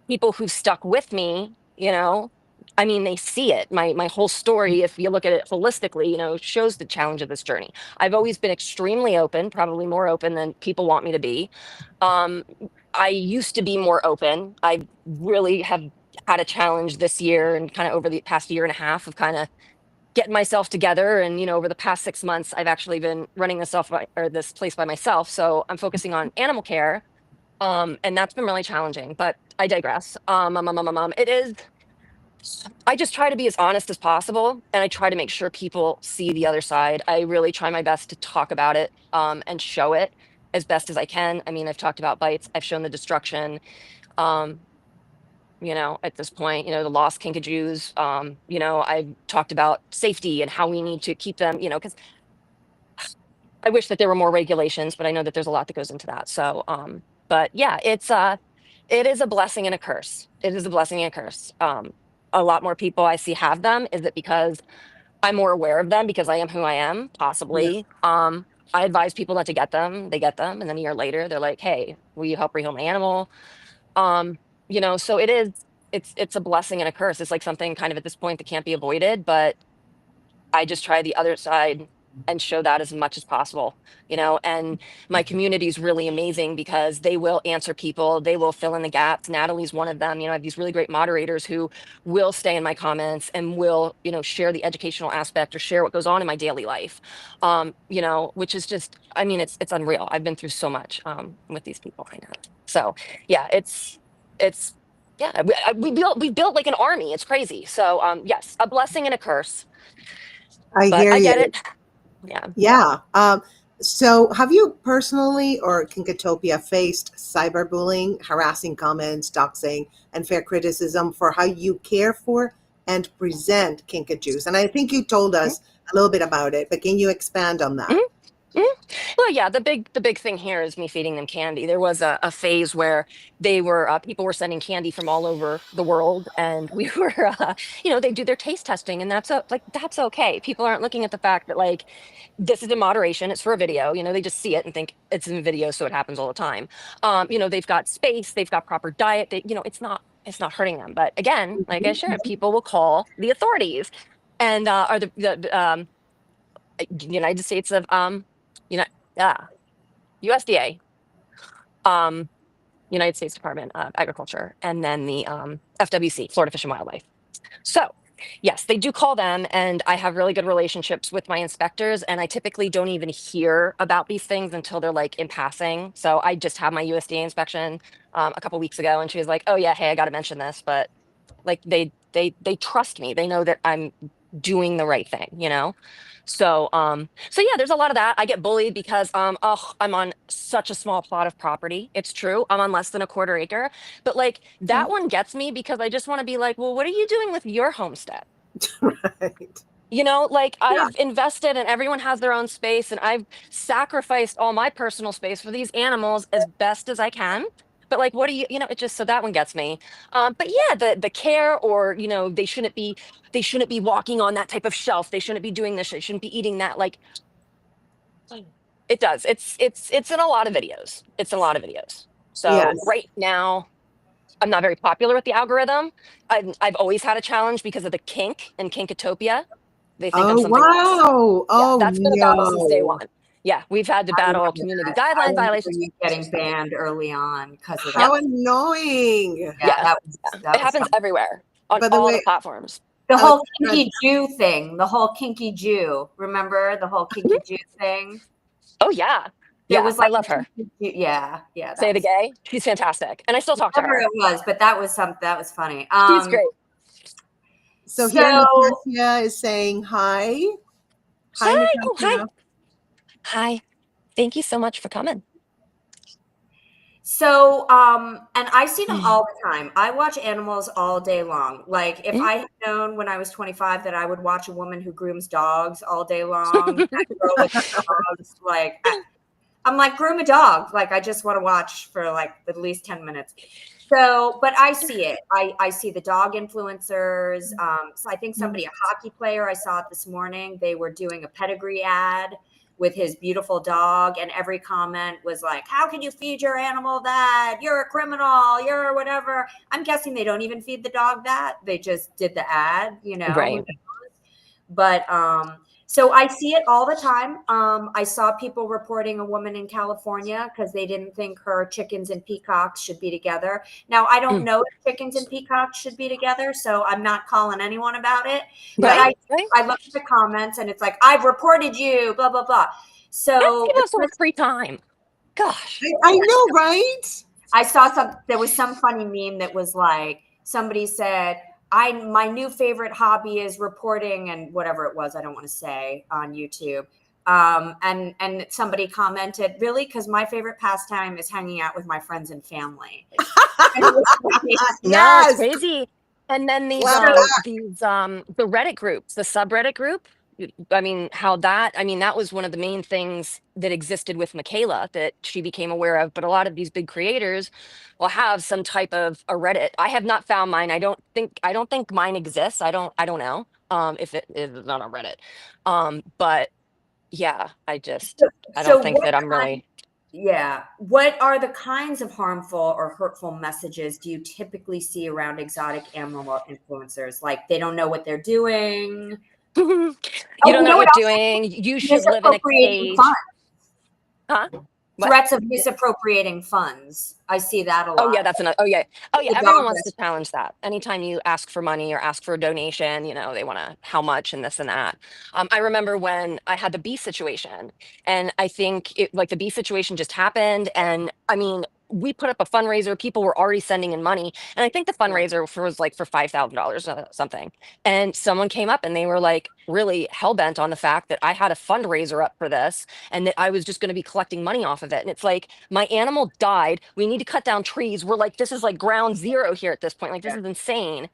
people who stuck with me, I mean, they see it. My whole story, if you look at it holistically, shows the challenge of this journey. I've always been extremely open, probably more open than people want me to be. Um, I used to be more open. I really have had a challenge this year and kind of over the past year and a half of kind of getting myself together. And over the past 6 months, I've actually been running this place by myself. So I'm focusing on animal care, and that's been really challenging, but I digress. It is, I just try to be as honest as possible, and I try to make sure people see the other side. I really try my best to talk about it, and show it as best as I can. I mean, I've talked about bites, I've shown the destruction. Um, at this point, the lost Kinkajous. I've talked about safety and how we need to keep them, because I wish that there were more regulations, but I know that there's a lot that goes into that. So, but yeah, it is a blessing and a curse. It is a blessing and a curse. A lot more people I see have them. Is it because I'm more aware of them because I am who I am? Yeah. Possibly. I advise people not to get them. They get them, and then a year later, they're like, "Hey, will you help rehome my animal?" Um, so it is. It's a blessing and a curse. It's like something kind of at this point that can't be avoided, but I just try the other side and show that as much as possible, and my community is really amazing because they will answer people, they will fill in the gaps. Natalie's one of them. I have these really great moderators who will stay in my comments and will, share the educational aspect or share what goes on in my daily life. Which is just, I mean, it's unreal. I've been through so much with these people I know. So yeah, it's yeah, we built like an army. It's crazy. So yes, a blessing and a curse, I but hear I get you. it. Yeah. Yeah. So have you personally or Kinkatopia faced cyberbullying, harassing comments, doxing, and fair criticism for how you care for and present Kinkajous. And I think you told us a little bit about it, but can you expand on that? Well, yeah, the big thing here is me feeding them candy. There was a phase where people were sending candy from all over the world, and we were they do their taste testing, and that's okay. People aren't looking at the fact that like this is in moderation. It's for a video. They just see it and think it's in a video, so it happens all the time. They've got space, they've got proper diet. It's not hurting them. But again, like I shared, people will call the authorities, and are the United States of you know, USDA, United States Department of Agriculture, and then the FWC, Florida Fish and Wildlife. So, yes, they do call them, and I have really good relationships with my inspectors, and I typically don't even hear about these things until they're like in passing. So I just had my USDA inspection a couple weeks ago, and she was like, "Oh yeah, hey, I got to mention this," but like they trust me. They know that I'm doing the right thing. So yeah, there's a lot of that. I get bullied because I'm on such a small plot of property. It's true. I'm on less than a quarter acre. But like that one gets me because I just want to be like, well, what are you doing with your homestead? Right. Like I've invested and everyone has their own space and I've sacrificed all my personal space for these animals as best as I can. But like, what do it just, so that one gets me. But yeah, the care or, they shouldn't be walking on that type of shelf. They shouldn't be doing this. They shouldn't be eating that. Like it does. It's in a lot of videos. It's in a lot of videos. So Yes. right now, I'm not very popular with the algorithm. I've always had a challenge because of the kink and Kinkatopia. They think I'm Oh, something else. wow. Yeah, Oh, that's been a battle since day no. one. Yeah, we've had to I battle remember community that. I guideline remember violations. you getting banned early on because of Yeah, How that. annoying. Yeah, yeah, that it was happens something. everywhere on By the all the way, platforms. The whole Alexandra, kinky Jew thing, the whole kinky Jew. Remember the whole kinky Jew thing? Oh yeah, There yeah, was I like love her. yeah, that Say the was gay, she's fantastic, and I still talk to whatever her. it was, but that was funny. She's great. so here So Natasha is saying hi. Hi, Hi, oh Natasha. hi. Thank you so much for coming. and I see them all the time. I watch animals all day long. Like if I had known when I was 25 that I would watch a woman who grooms dogs all day long, that girl with dogs, like I'm like, groom a dog. Like I just want to watch for like at least 10 minutes. So, but I see it. I see the dog influencers. So I think somebody, a hockey player, I saw it this morning. They were doing a pedigree ad with his beautiful dog, and every comment was like, "How can you feed your animal that? You're a criminal. You're whatever." I'm guessing they don't even feed the dog that. They just did the ad, Right. But so I see it all the time. I saw people reporting a woman in California because they didn't think her chickens and peacocks should be together. Now, I don't know if chickens and peacocks should be together, so I'm not calling anyone about it. But Right. I look at the comments and it's like, I've reported you, blah, blah, blah. So Give us some free time. Gosh. I know, right? I saw there was some funny meme that was like, somebody said, my new favorite hobby is reporting and whatever it was, I don't want to say on YouTube. And somebody commented, really? Because my favorite pastime is hanging out with my friends and family. No, Yes. it's crazy. And then the Reddit groups, the subreddit group. That was one of the main things that existed with Michaela that she became aware of. But a lot of these big creators will have some type of a Reddit. I have not found mine. I don't think mine exists. I don't know if it is not on Reddit. But yeah, I don't think that I'm really. Yeah. What are the kinds of harmful or hurtful messages do you typically see around exotic animal influencers? Like they don't know what they're doing. You Oh, don't you know know what what you're else? doing. You should live in a Misappropriating cage. funds. Huh? What? Threats of misappropriating funds. I see that a Oh yeah, lot. that's another. Oh yeah. Oh yeah. The Everyone dog wants to rescue. challenge that. Anytime you ask for money or ask for a donation, they want to how much and this and that. I remember when I had the bee situation, and I think like the bee situation just happened, and we put up a fundraiser. People were already sending in money, and I think the fundraiser was like for $5,000 something. And someone came up and they were like really hell bent on the fact that I had a fundraiser up for this and that I was just going to be collecting money off of it. And it's like, my animal died. We need to cut down trees. We're like, this is like ground zero here at this point. Like, this is insane.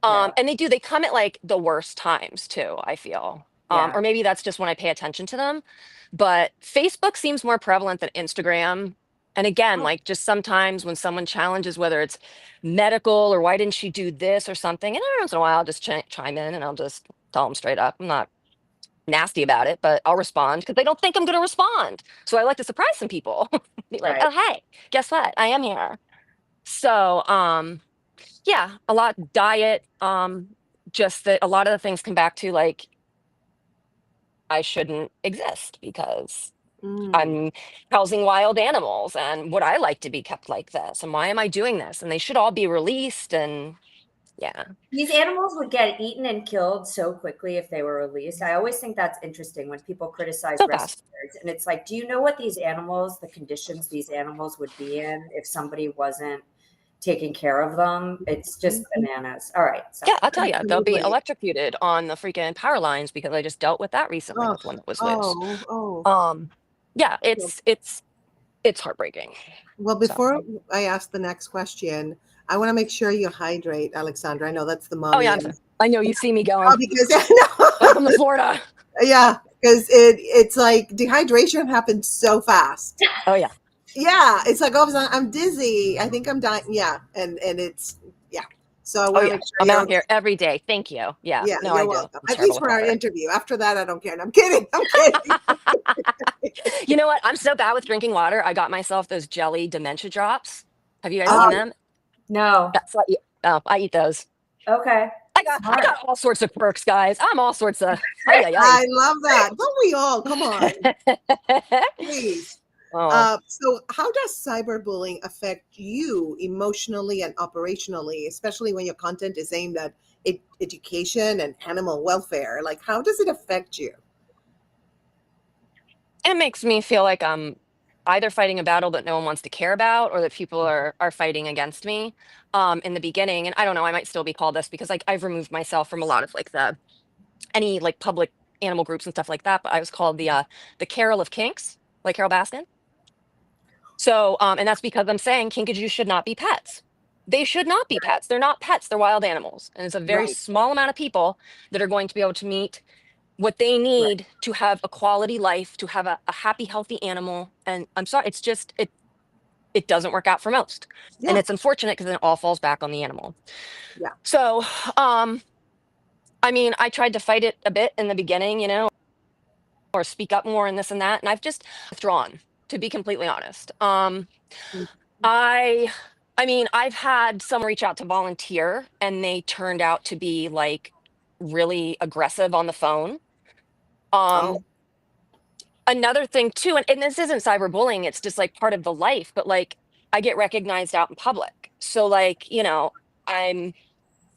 And they come at like the worst times too, I feel. Or maybe that's just when I pay attention to them. But Facebook seems more prevalent than Instagram. And again, like just sometimes when someone challenges whether it's medical or why didn't she do this or something, and every once in a while I'll just chime in and I'll just tell them straight up. I'm not nasty about it, but I'll respond because they don't think I'm going to respond. So I like to surprise some people. Be like, oh, hey, guess what? I am here. So, yeah, a lot diet, just that a lot of the things come back to like, I shouldn't exist because I'm housing wild animals and would I like to be kept like this? And why am I doing this? And they should all be released. And yeah. These animals would get eaten and killed so quickly if they were released. I always think that's interesting when people criticize So rescue fast. birds. And it's like, do you know what these animals, the conditions these animals would be in if somebody wasn't taking care of them? It's just bananas. All right. So. Yeah, I'll tell you, they'll be Absolutely. electrocuted on the freaking power lines because I just dealt with that recently with one that was loose. Yeah, it's heartbreaking. Well, before I ask the next question, I want to make sure you hydrate, Alexandra. I know that's the Oh mommy. yeah, I know you see me going. Because Welcome to Florida. Yeah, because it's like dehydration happens so fast. Oh yeah. Yeah, it's like all of a sudden I'm dizzy. I think I'm dying. Yeah, and it's So I want to make sure I'm you're out here every day. Thank you. Yeah. Yeah, No, you're I do. welcome. I'm At terrible least with for our water. interview. After that, I don't care. I'm kidding. I'm kidding. You know what? I'm so bad with drinking water. I got myself those jelly dementia drops. Have you guys seen them? No. That's I eat those. Okay. I got all sorts of perks, guys. I'm all sorts of. I love that. Don't we all? Come on, please. So, how does cyberbullying affect you emotionally and operationally, especially when your content is aimed at education and animal welfare? Like, how does it affect you? It makes me feel like I'm either fighting a battle that no one wants to care about or that people are fighting against me in the beginning. And I don't know, I might still be called this because like I've removed myself from a lot of like any like public animal groups and stuff like that. But I was called the Carol of Kinks, like Carol Baskin. So and that's because I'm saying Kinkajous should not be pets. They should not be pets. They're not pets, they're wild animals. And it's a very small amount of people that are going to be able to meet what they need to have a quality life, to have a happy, healthy animal. And I'm sorry, it's just it doesn't work out for most. And it's unfortunate because it all falls back on the animal. Yeah. So I mean, I tried to fight it a bit in the beginning, or speak up more and this and that. And I've just withdrawn, to be completely honest. I mean, I've had someone reach out to volunteer and they turned out to be like really aggressive on the phone. Another thing too, and this isn't cyberbullying, it's just like part of the life, but like I get recognized out in public. So like, I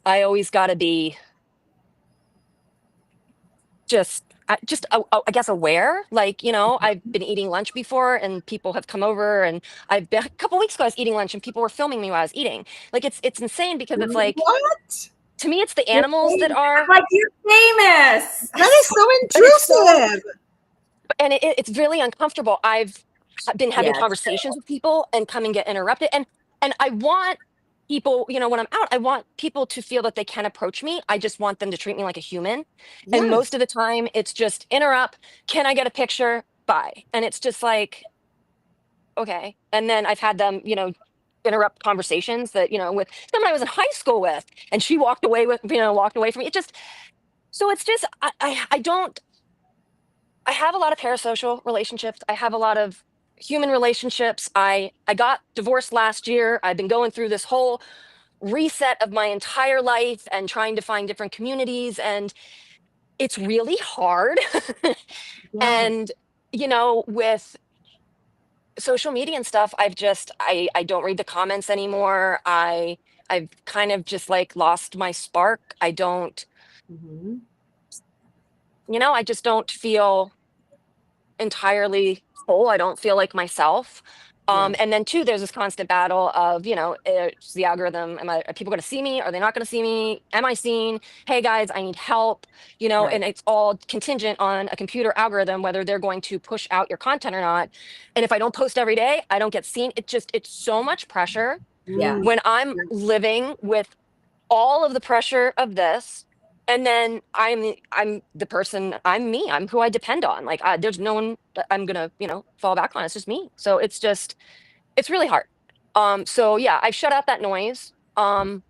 always got to be I guess aware, like, I've been eating lunch before and people have come over and I've been a couple weeks ago I was eating lunch and people were filming me while I was eating. Like it's insane because it's like, what? To me, it's the animals that are like, you're famous. That is so intrusive. And it's really uncomfortable. I've been having conversations with people and come and get interrupted. And I want people, when I'm out, I want people to feel that they can approach me. I just want them to treat me like a human. Yes. And most of the time it's just interrupt. Can I get a picture? Bye. And it's just like, okay. And then I've had them, interrupt conversations that, with someone I was in high school with, and she walked away from me. So it's just, I have a lot of parasocial relationships. I have a lot of human relationships. I got divorced last year. I've been going through this whole reset of my entire life and trying to find different communities. And it's really hard. And, with social media and stuff, I don't read the comments anymore. I've kind of just like lost my spark. I don't, I just don't feel entirely whole. I don't feel like myself. And then two, there's this constant battle of, it's the algorithm. Are people going to see me? Are they not going to see me? Am I seen? Hey guys, I need help, and it's all contingent on a computer algorithm, whether they're going to push out your content or not. And if I don't post every day, I don't get seen. It's so much pressure when I'm living with all of the pressure of this, and then I'm the person, I'm me, I'm who I depend on. Like, there's no one that I'm gonna, fall back on. It's just me. So it's really hard. So yeah, I've shut out that noise. And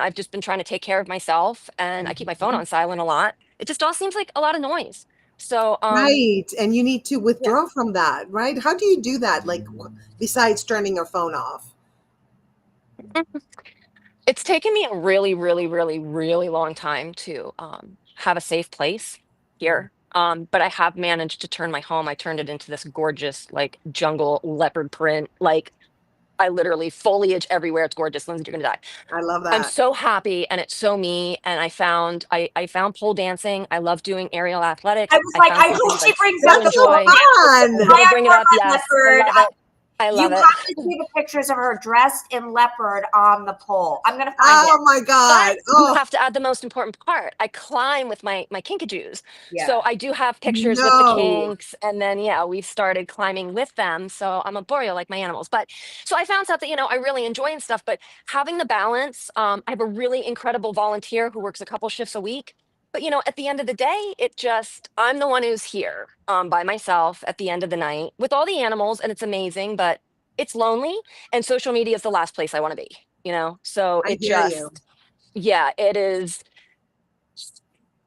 I've just been trying to take care of myself, and I keep my phone Mhm. on silent a lot. It just all seems like a lot of noise. So Right. And you need to yeah. withdraw from that, right? How do you do that? Like, besides turning your phone off? It's taken me a really, really, really, really long time to have a safe place Mm. here. But I have managed to turn my home. I turned it into this gorgeous, like, jungle leopard print. Like, I literally foliage everywhere. It's gorgeous. Lindsay, you're gonna die. I love I'm that. so happy, and it's so me. And I found pole dancing. I love doing aerial I athletics. was I like, found I something hope that I she brings up so That's the so pole enjoy. dancing. I'm fun. Why gonna I bring it wore up. my Yes, I leopard. love it. I You love it. have to see the pictures of her dressed in leopard on the pole. I'm gonna find it. Oh my But God. you Oh, have to add the most important part. I climb with my Kinkajous. Yeah. So I do have pictures with the no. kinks. And then, yeah, we've started climbing with them. So I'm a boreal like my animals. But so I found out that, I really enjoy and stuff. But having the balance, I have a really incredible volunteer who works a couple shifts a week. But, at the end of the day, I'm the one who's here by myself at the end of the night with all the animals. And it's amazing, but it's lonely. And social media is the last place I want to be, So I it hear you. just, yeah, it is.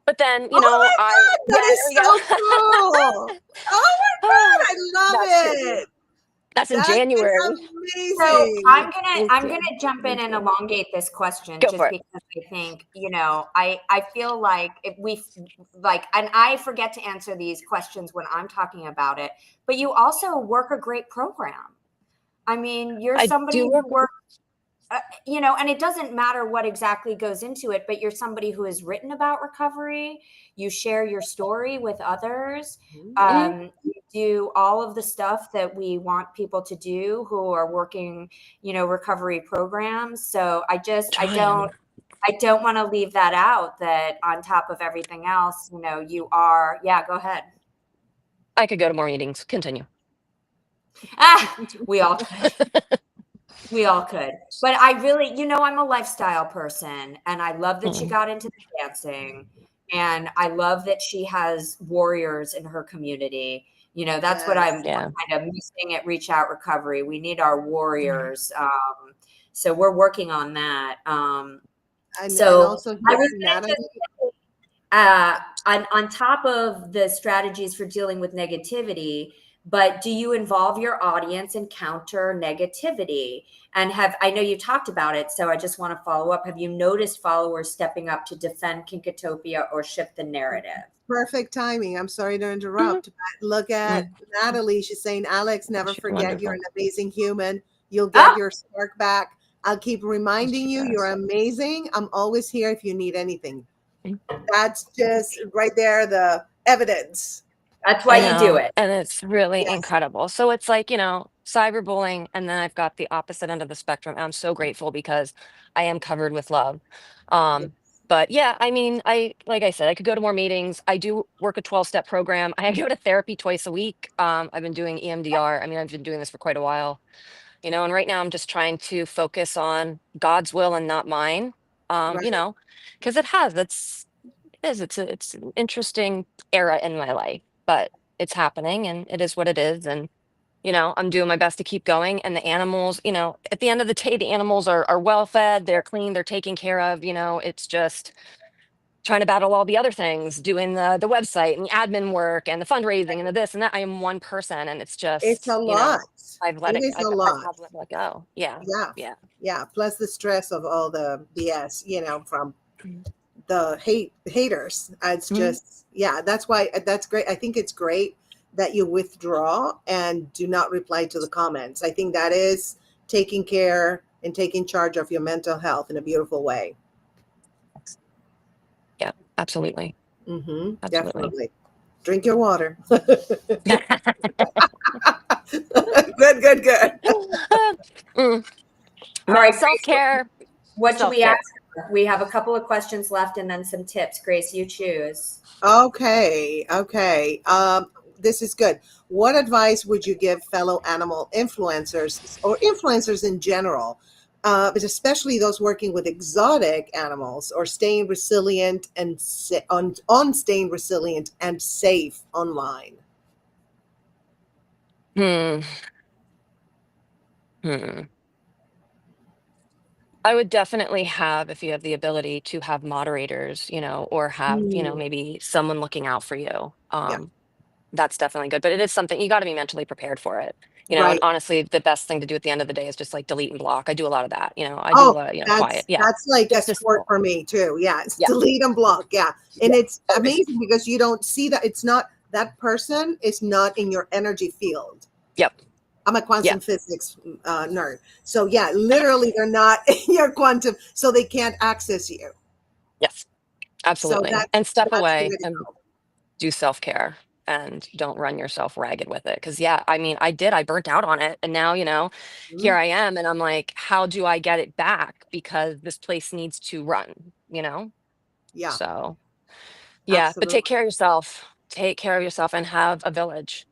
But then, Oh my God. That yeah, there is we so go. cool. Oh my God. Ah, I love that's crazy. it. That's in That is January. So amazing. Thank I'm you. gonna jump in Thank and you. elongate this question Go just for it. because I think, I feel like if we like, and I forget to answer these questions when I'm talking about it, but you also work a great program. I mean, you're I somebody do who work. works, and it doesn't matter what exactly goes into it, but you're somebody who has written about recovery. You share your story with others. Mhm. You do all of the stuff that we want people to do who are working, recovery programs. So Trying. I don't want to leave that out, that on top of everything else, you are, yeah, go ahead. I could go to more meetings. Continue. We all could. We all could. But I really, I'm a lifestyle person, and I love that she Mm, got into the dancing, and I love that she has warriors in her community. That's what Yes. I'm yeah. kind of missing at Reach Out Recovery. We need our Mm. warriors. So we're working on that. And So also I was going to Natalie. on top of the strategies for dealing with negativity, but do you involve your audience and counter negativity? And I know you talked about it, so I just want to follow up. Have you noticed followers stepping up to defend Kinkatopia or shift the narrative? Perfect timing. I'm sorry to Mhm. interrupt. But look at Mm. Natalie. She's saying, Alex, never She's forget you're an wonderful. amazing human. You'll get Ah, your spark back. I'll keep reminding She you, you're does. amazing. I'm always here if you need anything. Mm. That's just right there, the evidence. that's why I you do know. it. And it's really Yes. incredible. So it's like, cyberbullying. And then I've got the opposite end of the spectrum. I'm so grateful because I am covered with love. Yes. Um, but yeah, I mean, like I said, I could go to more meetings. I do work a 12-step program. I go to therapy twice a week. I've been doing EMDR. I mean, I've been doing this for quite a while, and right now I'm just trying to focus on God's will and not mine. Right. Because it's an interesting era in my life, but it's happening and it is what it is. And, I'm doing my best to keep going. And the animals, at the end of the day, the animals are well fed, they're clean, they're taken care of. It's just trying to battle all the other things, doing the website and the admin work and the fundraising and the this and that. I am one person, and it's It's a just, lot. I've let It it, is a I've lot. had to let go. Yeah. Yeah. Yeah. Yeah. Plus the stress of all the BS, from Mhm. the haters. It's Mhm. just, yeah, that's why that's great. I think it's great that you withdraw and do not reply to the comments. I think that is taking care and taking charge of your mental health in a beautiful way. Yeah, absolutely. Absolutely. Definitely. Drink your water. Good, good, good. Mm. All No, right, Grace, self-care, what do we ask? self-care. We have a couple of questions left and then some tips. Grace, you choose. Okay, okay. This is good. What advice would you give fellow animal influencers or influencers in general but especially those working with exotic animals or staying resilient and on staying resilient and safe online. Hmm. Hmm. I would definitely have, if you have the ability to have moderators, or have, Mm, maybe someone looking out for you. yeah, That's definitely good. But it is something you got to be mentally prepared for it. And right. honestly, the best thing to do at the end of the day is just like delete and block. I do a lot of that. I do a Oh, lot, quiet. Yeah. that's like a Just as sport simple. for me too. Yeah, it's Yeah. delete and block. Yeah, and Yeah. it's Always. amazing because you don't see that it's not that person is not in your energy field. Yep. I'm a Yeah. quantum physics nerd, so yeah, literally they're not in your quantum, so they can't access you. Yes. So Absolutely. And step that's the away way to and go. do self-care and don't run yourself ragged with it. Cause yeah, I mean, I burnt out on it. And now, here Mhm. I am. And I'm like, how do I get it back? Because this place needs to run. Yeah, So yeah, but take absolutely. care of yourself. Take care of yourself and have a village.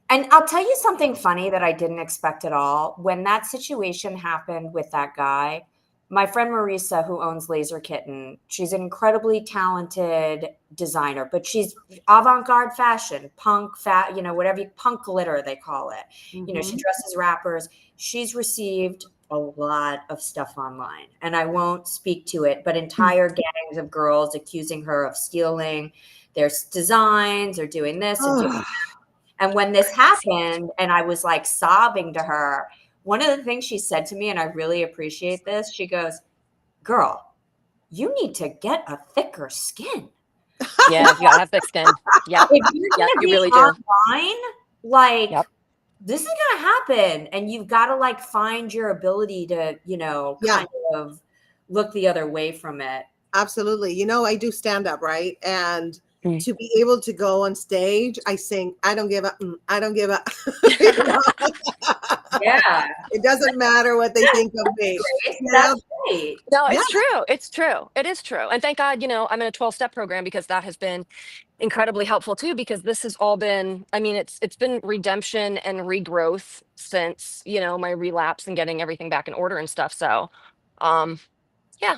And I'll tell you something funny that I didn't expect at all. When that situation happened with that guy, my friend Marisa, who owns Laser Kitten, she's an incredibly talented designer, but she's avant-garde fashion, punk, whatever punk glitter they call it. She Hmm. dresses rappers. She's received a lot of stuff online, and I won't speak to it, but entire gangs of girls accusing her of stealing their designs or doing this and doing. And when this Crazy. happened, and I was like sobbing to her, one of the things she said to me, and I really appreciate this, she goes, "Girl, you need to get a thicker skin. Yeah, you gotta have thick skin. Yep. If you're Yep, going to you be really do. online, like, Yep. this is going to happen. And you've got to like find your ability to, Yeah, kind of look the other way from it." absolutely. I do stand up, right? And Mm. to be able to go on stage, I sing, I don't give up. I don't give up. You know? Yeah, It doesn't matter what they think of me. You know? that's great. No, Yeah, it's true. It's true. It is true. And thank God, I'm in a 12-step program because that has been incredibly helpful too, because this has all been, I mean, it's been redemption and regrowth since, my relapse and getting everything back in order and stuff. So, um, yeah,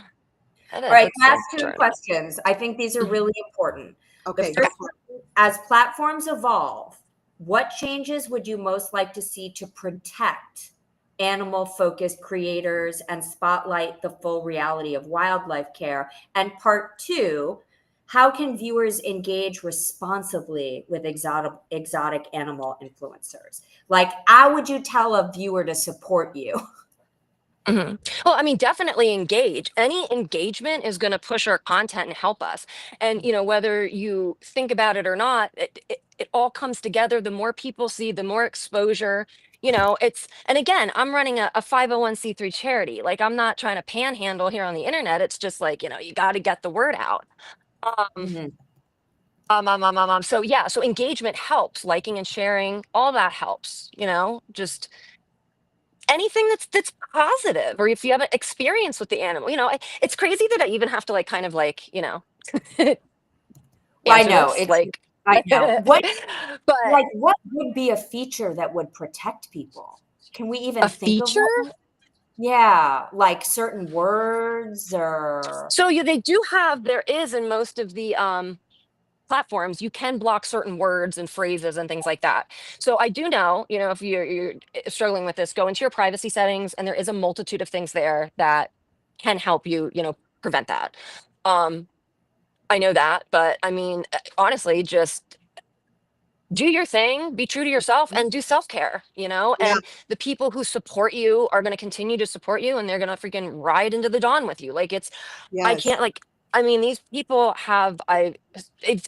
it All is. right, It's a last two journey. questions. I think these are Mhm. really important. The okay, go first for it. one, as platforms evolve, what changes would you most like to see to protect animal focused creators and spotlight the full reality of wildlife care? And part two, how can viewers engage responsibly with exotic animal influencers? Like, how would you tell a viewer to support you? Mhm. Well, I mean, definitely engage. Any engagement is going to push our content and help us. And, whether you think about it or not, it all comes together. The more people see, the more exposure, and again, I'm running a 501(c)(3) charity. Like, I'm not trying to panhandle here on the internet. It's just like, you got to get the word out. Um, Mhm. so yeah, so engagement helps, liking and sharing, all that helps, just anything that's positive, or if you have an experience with the animal, it's crazy that I even have to like kind of like, Well, I answer know this it's, like I know. What but Like, what would be a feature that would protect people? Can we even a think of feature. one? Yeah, like certain words or So yeah, there is in most of the platforms, you can block certain words and phrases and things like that. So I do know, if you're struggling with this, go into your privacy settings, and there is a multitude of things there that can help you, prevent that. um I know that, but I mean, honestly, just do your thing, be true to yourself, and do self-care, Yeah, and the people who support you are going to continue to support you, and they're going to freaking ride into the dawn with you. Like, I yes. can't, like, I mean, these people I've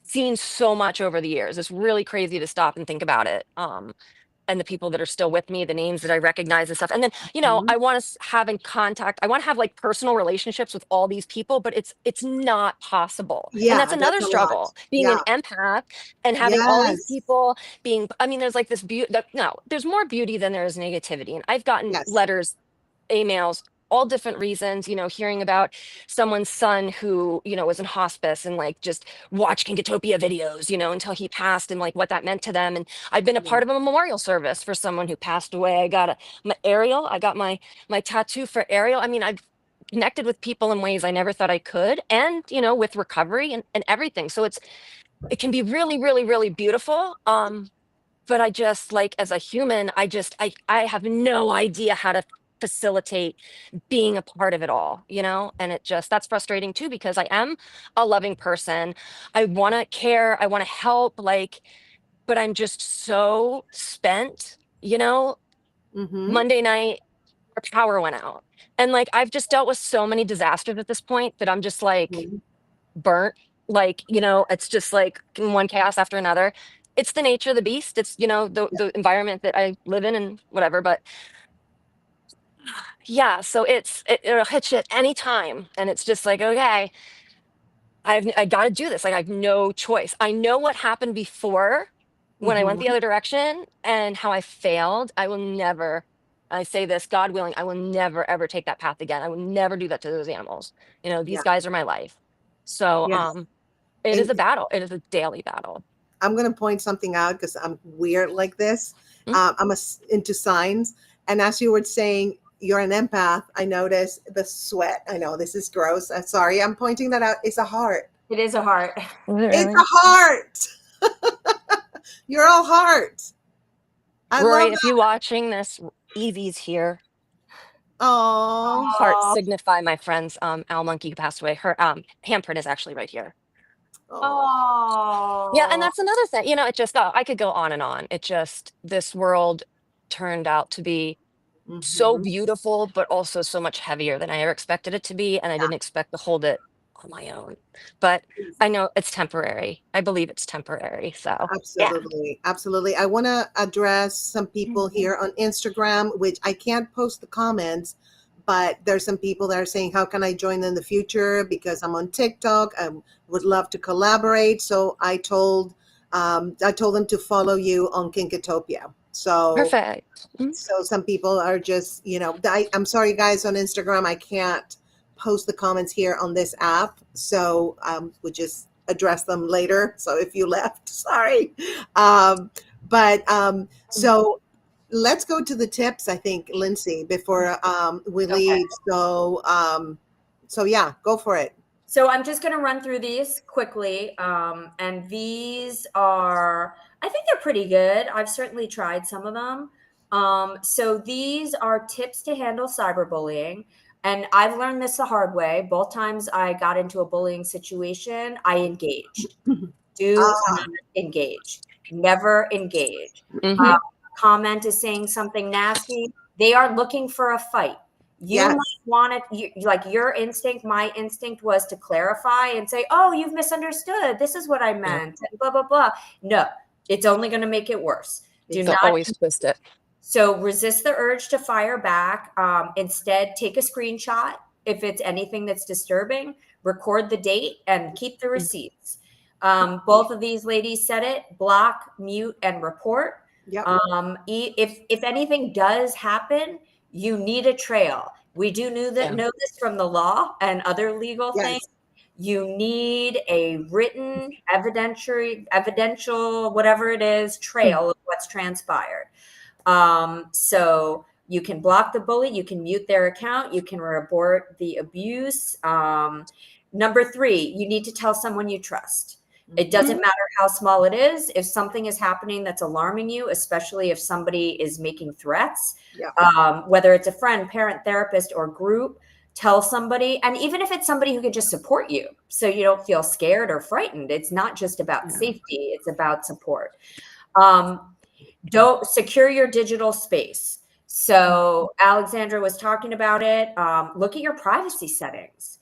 seen so much over the years. It's really crazy to stop and think about it. And the people that are still with me, the names that I recognize and stuff. And then, Mhm. I want to have in contact. I want to have like personal relationships with all these people, but it's not possible. And that's Yeah, that's another a lot. struggle, being Yeah, an empath and having all these yes, people being, I mean, there's like this beauty, no, there's more beauty than there is negativity. And I've gotten yes. letters, emails, all different reasons, hearing about someone's son who, was in hospice and like just watch Kinkatopia videos, until he passed and like what that meant to them. And I've been a part of a memorial service for someone who passed away. I got I got my tattoo for Ariel. I mean, I've connected with people in ways I never thought I could, and with recovery and everything. So it can be really, really, really beautiful. But I just like as a human, I have no idea how to facilitate being a part of it all, and that's frustrating too, because I am a loving person. I want to care, I want to help, like, but I'm just so spent, Mm-hmm. Monday night our power went out. And like I've just dealt with so many disasters at this point that I'm just like Mm-hmm. burnt. Like, it's just like one chaos after another. It's the nature of the beast. It's, the environment that I live in and whatever. But yeah, so it'll hit you at any time. And it's just like, okay, I got to do this. Like I have no choice. I know what happened before when I went the Mm-hmm. other direction and how I failed. I will never, I say this, God willing, I will never ever take that path again. I will never do that to those animals. Yeah. These guys are my life. So Yes. it is And a battle. It is a daily battle. I'm going to point something out because I'm weird like this. Mm. Into signs. And as you were saying, you're an empath. I noticed the sweat. I know this is gross. I'm sorry. I'm pointing that out. It's a heart. It is a heart. Is it It's really? a heart. You're all heart. I Rory, love if that. you watching this, Evie's here. Oh, Heart Oh, signify my friend's Al Monkey who passed away. Her handprint is actually right here. oh. Yeah, and oh, that's another thing. It just I could go on and on. It just this world turned out to be so Mm-hmm. beautiful, but also so much heavier than I ever expected it to be, and I didn't expect to hold it on my own. But I know it's temporary. I believe it's temporary. So yeah. Absolutely. Absolutely. I want to address some people here on Instagram, which I can't post the comments, but there's some people that are saying, how can I join in the future? Because I'm on TikTok. I would love to collaborate. So I told them to follow you on Kinkatopia. So, Perfect. Mhm. so some people are just, I'm sorry, guys, on Instagram, I can't post the comments here on this app. So we'll just address them later. So if you left, sorry. So let's go to the tips, I think, Lindsay, before we okay. leave. So yeah, go for it. So I'm just going to run through these quickly. And these are, I think they're pretty good. I've certainly tried some of them. So these are tips to handle cyberbullying. And I've learned this the hard way. Both times I got into a bullying situation, I engaged. Do not engage. Never engage. Mhm. Comment is saying something nasty. They are looking for a fight. You Yes. might want it, like your instinct, my instinct was to clarify and say, oh, you've misunderstood. This is what I meant, and blah, blah, blah. No, it's only going to make it worse. Do They'll not. always twist it. So resist the urge to fire back. Instead, take a screenshot. If it's anything that's disturbing, record the date and keep the receipts. Both of these ladies said it: block, mute, and report. Yep. If anything does happen, you need a trail. We do know this from the law and other legal Yes. things. You need a written, evidential, whatever it is, trail of what's transpired. So you can block the bully, you can mute their account, you can report the abuse. Number 3, you need to tell someone you trust. It doesn't matter how small it is. If something is happening that's alarming you, especially if somebody is making threats, whether it's a friend, parent, therapist, or group, tell somebody. And even if it's somebody who can just support you so you don't feel scared or frightened, it's not just about safety, it's about support. Don't secure your digital space. So Alexandra was talking about it. Look at your privacy settings.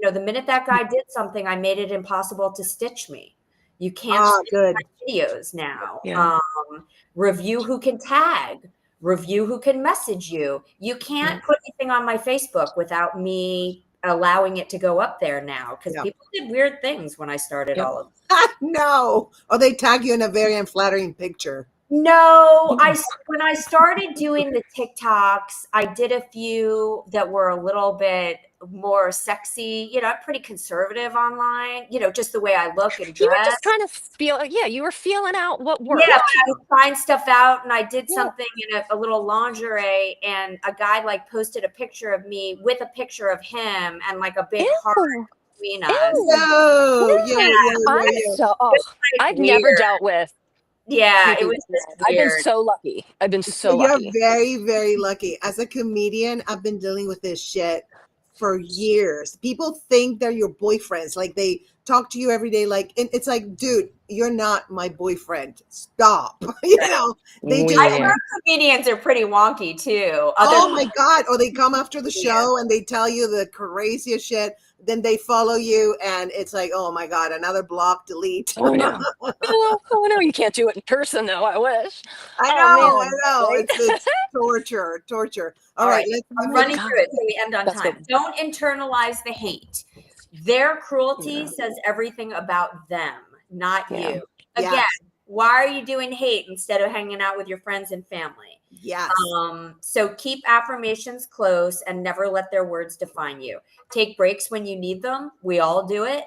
The minute that guy did something, I made it impossible to stitch me. You can't stitch my videos now. Yeah. Review who can tag, review who can message you. You can't put anything on my Facebook without me allowing it to go up there now, because people did weird things when I started all of this. No. Or they tag you in a very unflattering picture. No, when I started doing the TikToks, I did a few that were a little bit more sexy. You know, I'm pretty conservative online. You know, just the way I look and You were dress. just trying to feel, yeah, you were feeling out what Yeah, but worked. I was trying stuff out, and I did Yeah. something in a little lingerie, and a guy like posted a picture of me with a picture of him and like a big heart Ew. between us. Ew. Yo, yo, No. yo, yo, I'm yo. so, It was like I've never weird. dealt with Yeah, it creepy was men. just I've been weird. so lucky. I've been so You're lucky. very, very lucky. As a comedian, I've been dealing with this shit for years. People think they're your boyfriends. Like they talk to you every day. Like, and it's like, dude, you're not my boyfriend. Stop. They just, I've Weird. heard comedians are pretty wonky too. oh Other my God. Or they come after the comedians. show and they tell you the craziest shit. Then they follow you and it's like, oh my God, another block, delete. Oh no. Oh no, you can't do it in person though. I wish. I Oh know, I man. know. Right? It's torture, torture. All All right, right, let's I'm move running it. God, through it so we end on that's time. good. Don't internalize the hate. Their cruelty Yeah. says everything about them, not Yeah. you. Again, Yes, why are you doing hate instead of hanging out with your friends and family? yes. So keep affirmations close and never let their words define you. Take breaks when you need them. We all do it.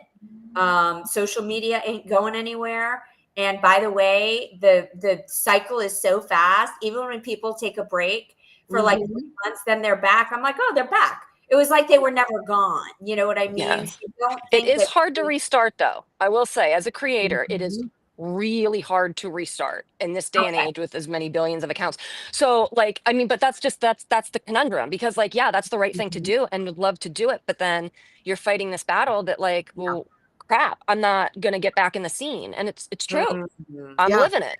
Social media ain't going anywhere. And by the way, the cycle is so fast. Even when people take a break for like Mhm. months, then they're back. I'm like, oh, they're back. It was like they were never gone. You know what I Yeah. mean? So don't It think is that. hard to restart though. I will say, as a creator, it is Mhm. really hard to restart in this day and Okay. age with as many billions of accounts. So like, I mean, but that's the conundrum because like, yeah, that's the right thing to Mhm. do and would love to do it. But then you're fighting this battle that like, Yeah. well, crap, I'm not gonna get back in the scene. And it's true. Mhm. I'm Yeah. living it.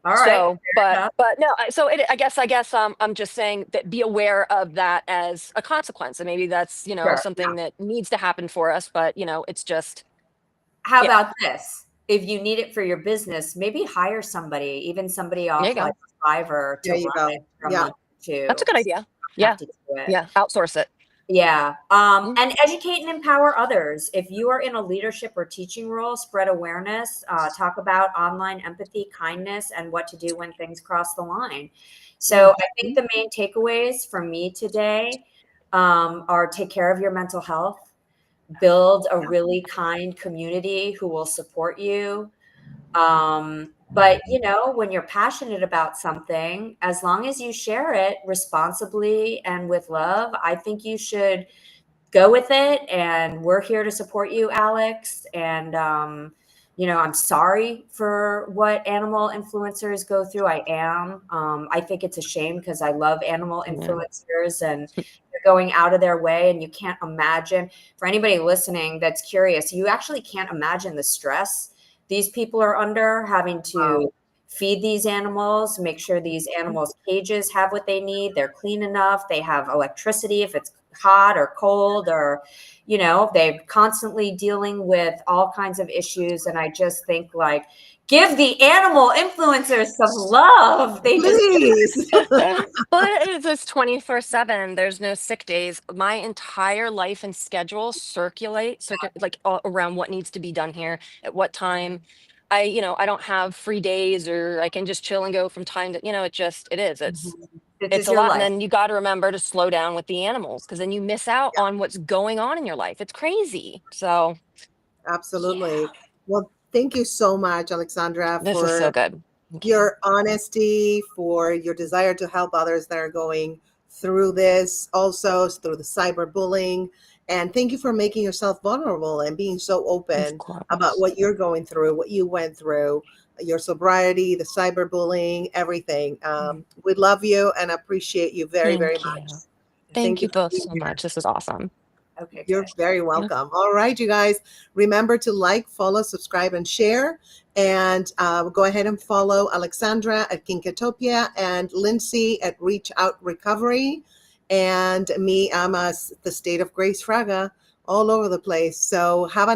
All right. So, Fair enough. but no, so I guess I'm just saying that be aware of that as a consequence. And maybe that's, Sure. something that needs to happen for us, but it's just, How yeah, about this? If you need it for your business, maybe hire somebody, even somebody there you off like go. Fiverr There to you run go. it for a Yeah. month or two. That's a good So idea. you don't Yeah. have to do it. Yeah. Outsource it. Yeah. Mm, And educate and empower others. If you are in a leadership or teaching role, spread awareness, talk about online empathy, kindness, and what to do when things cross the line. So I think Mhm. the main takeaways from me today are take care of your mental health, build a Yeah. really kind community who will support you. But when you're passionate about something, as long as you share it responsibly and with love, I think you should go with it. And we're here to support you, Alex. And I'm sorry for what animal influencers go through. I am. I think it's a shame because I love animal Yeah. influencers and they're going out of their way. And you can't imagine, for anybody listening that's curious, you actually can't imagine the stress these people are under, having Wow. to feed these animals, make sure these animals' cages have what they need, they're clean enough, they have electricity if it's hot or cold, or they're constantly dealing with all kinds of issues. And I just think, like, give the animal influencers some love. They just Please. Well, it is 24/7. There's no sick days. My entire life and schedule circulate like around what needs to be done here at what time. I don't have free days or I can just chill and go from time to, it is. this It's is a your lot. And life. then you got to remember to slow down with the animals because then you miss out on what's going on in your life. It's crazy. So, yeah, Absolutely. Well, thank you so much, Alexandra, this is so for good. Thank you. your honesty, for your desire to help others that are going through this, also through the cyberbullying. And thank you for making yourself vulnerable and being so Of open about course. what you're going through, what you went through, your sobriety, the cyberbullying, everything. We love you and appreciate you very, very Thank much. you. Thank Thank you you for both being so here. much. This is awesome. Okay, You're good. very Yeah. welcome. All right, you guys, remember to like, follow, subscribe, and share. And go ahead and follow Alexandra at Kinkatopia and Lindsay at Reach Out Recovery. And me, I'm the State of Grace Fraga all over the place. So have a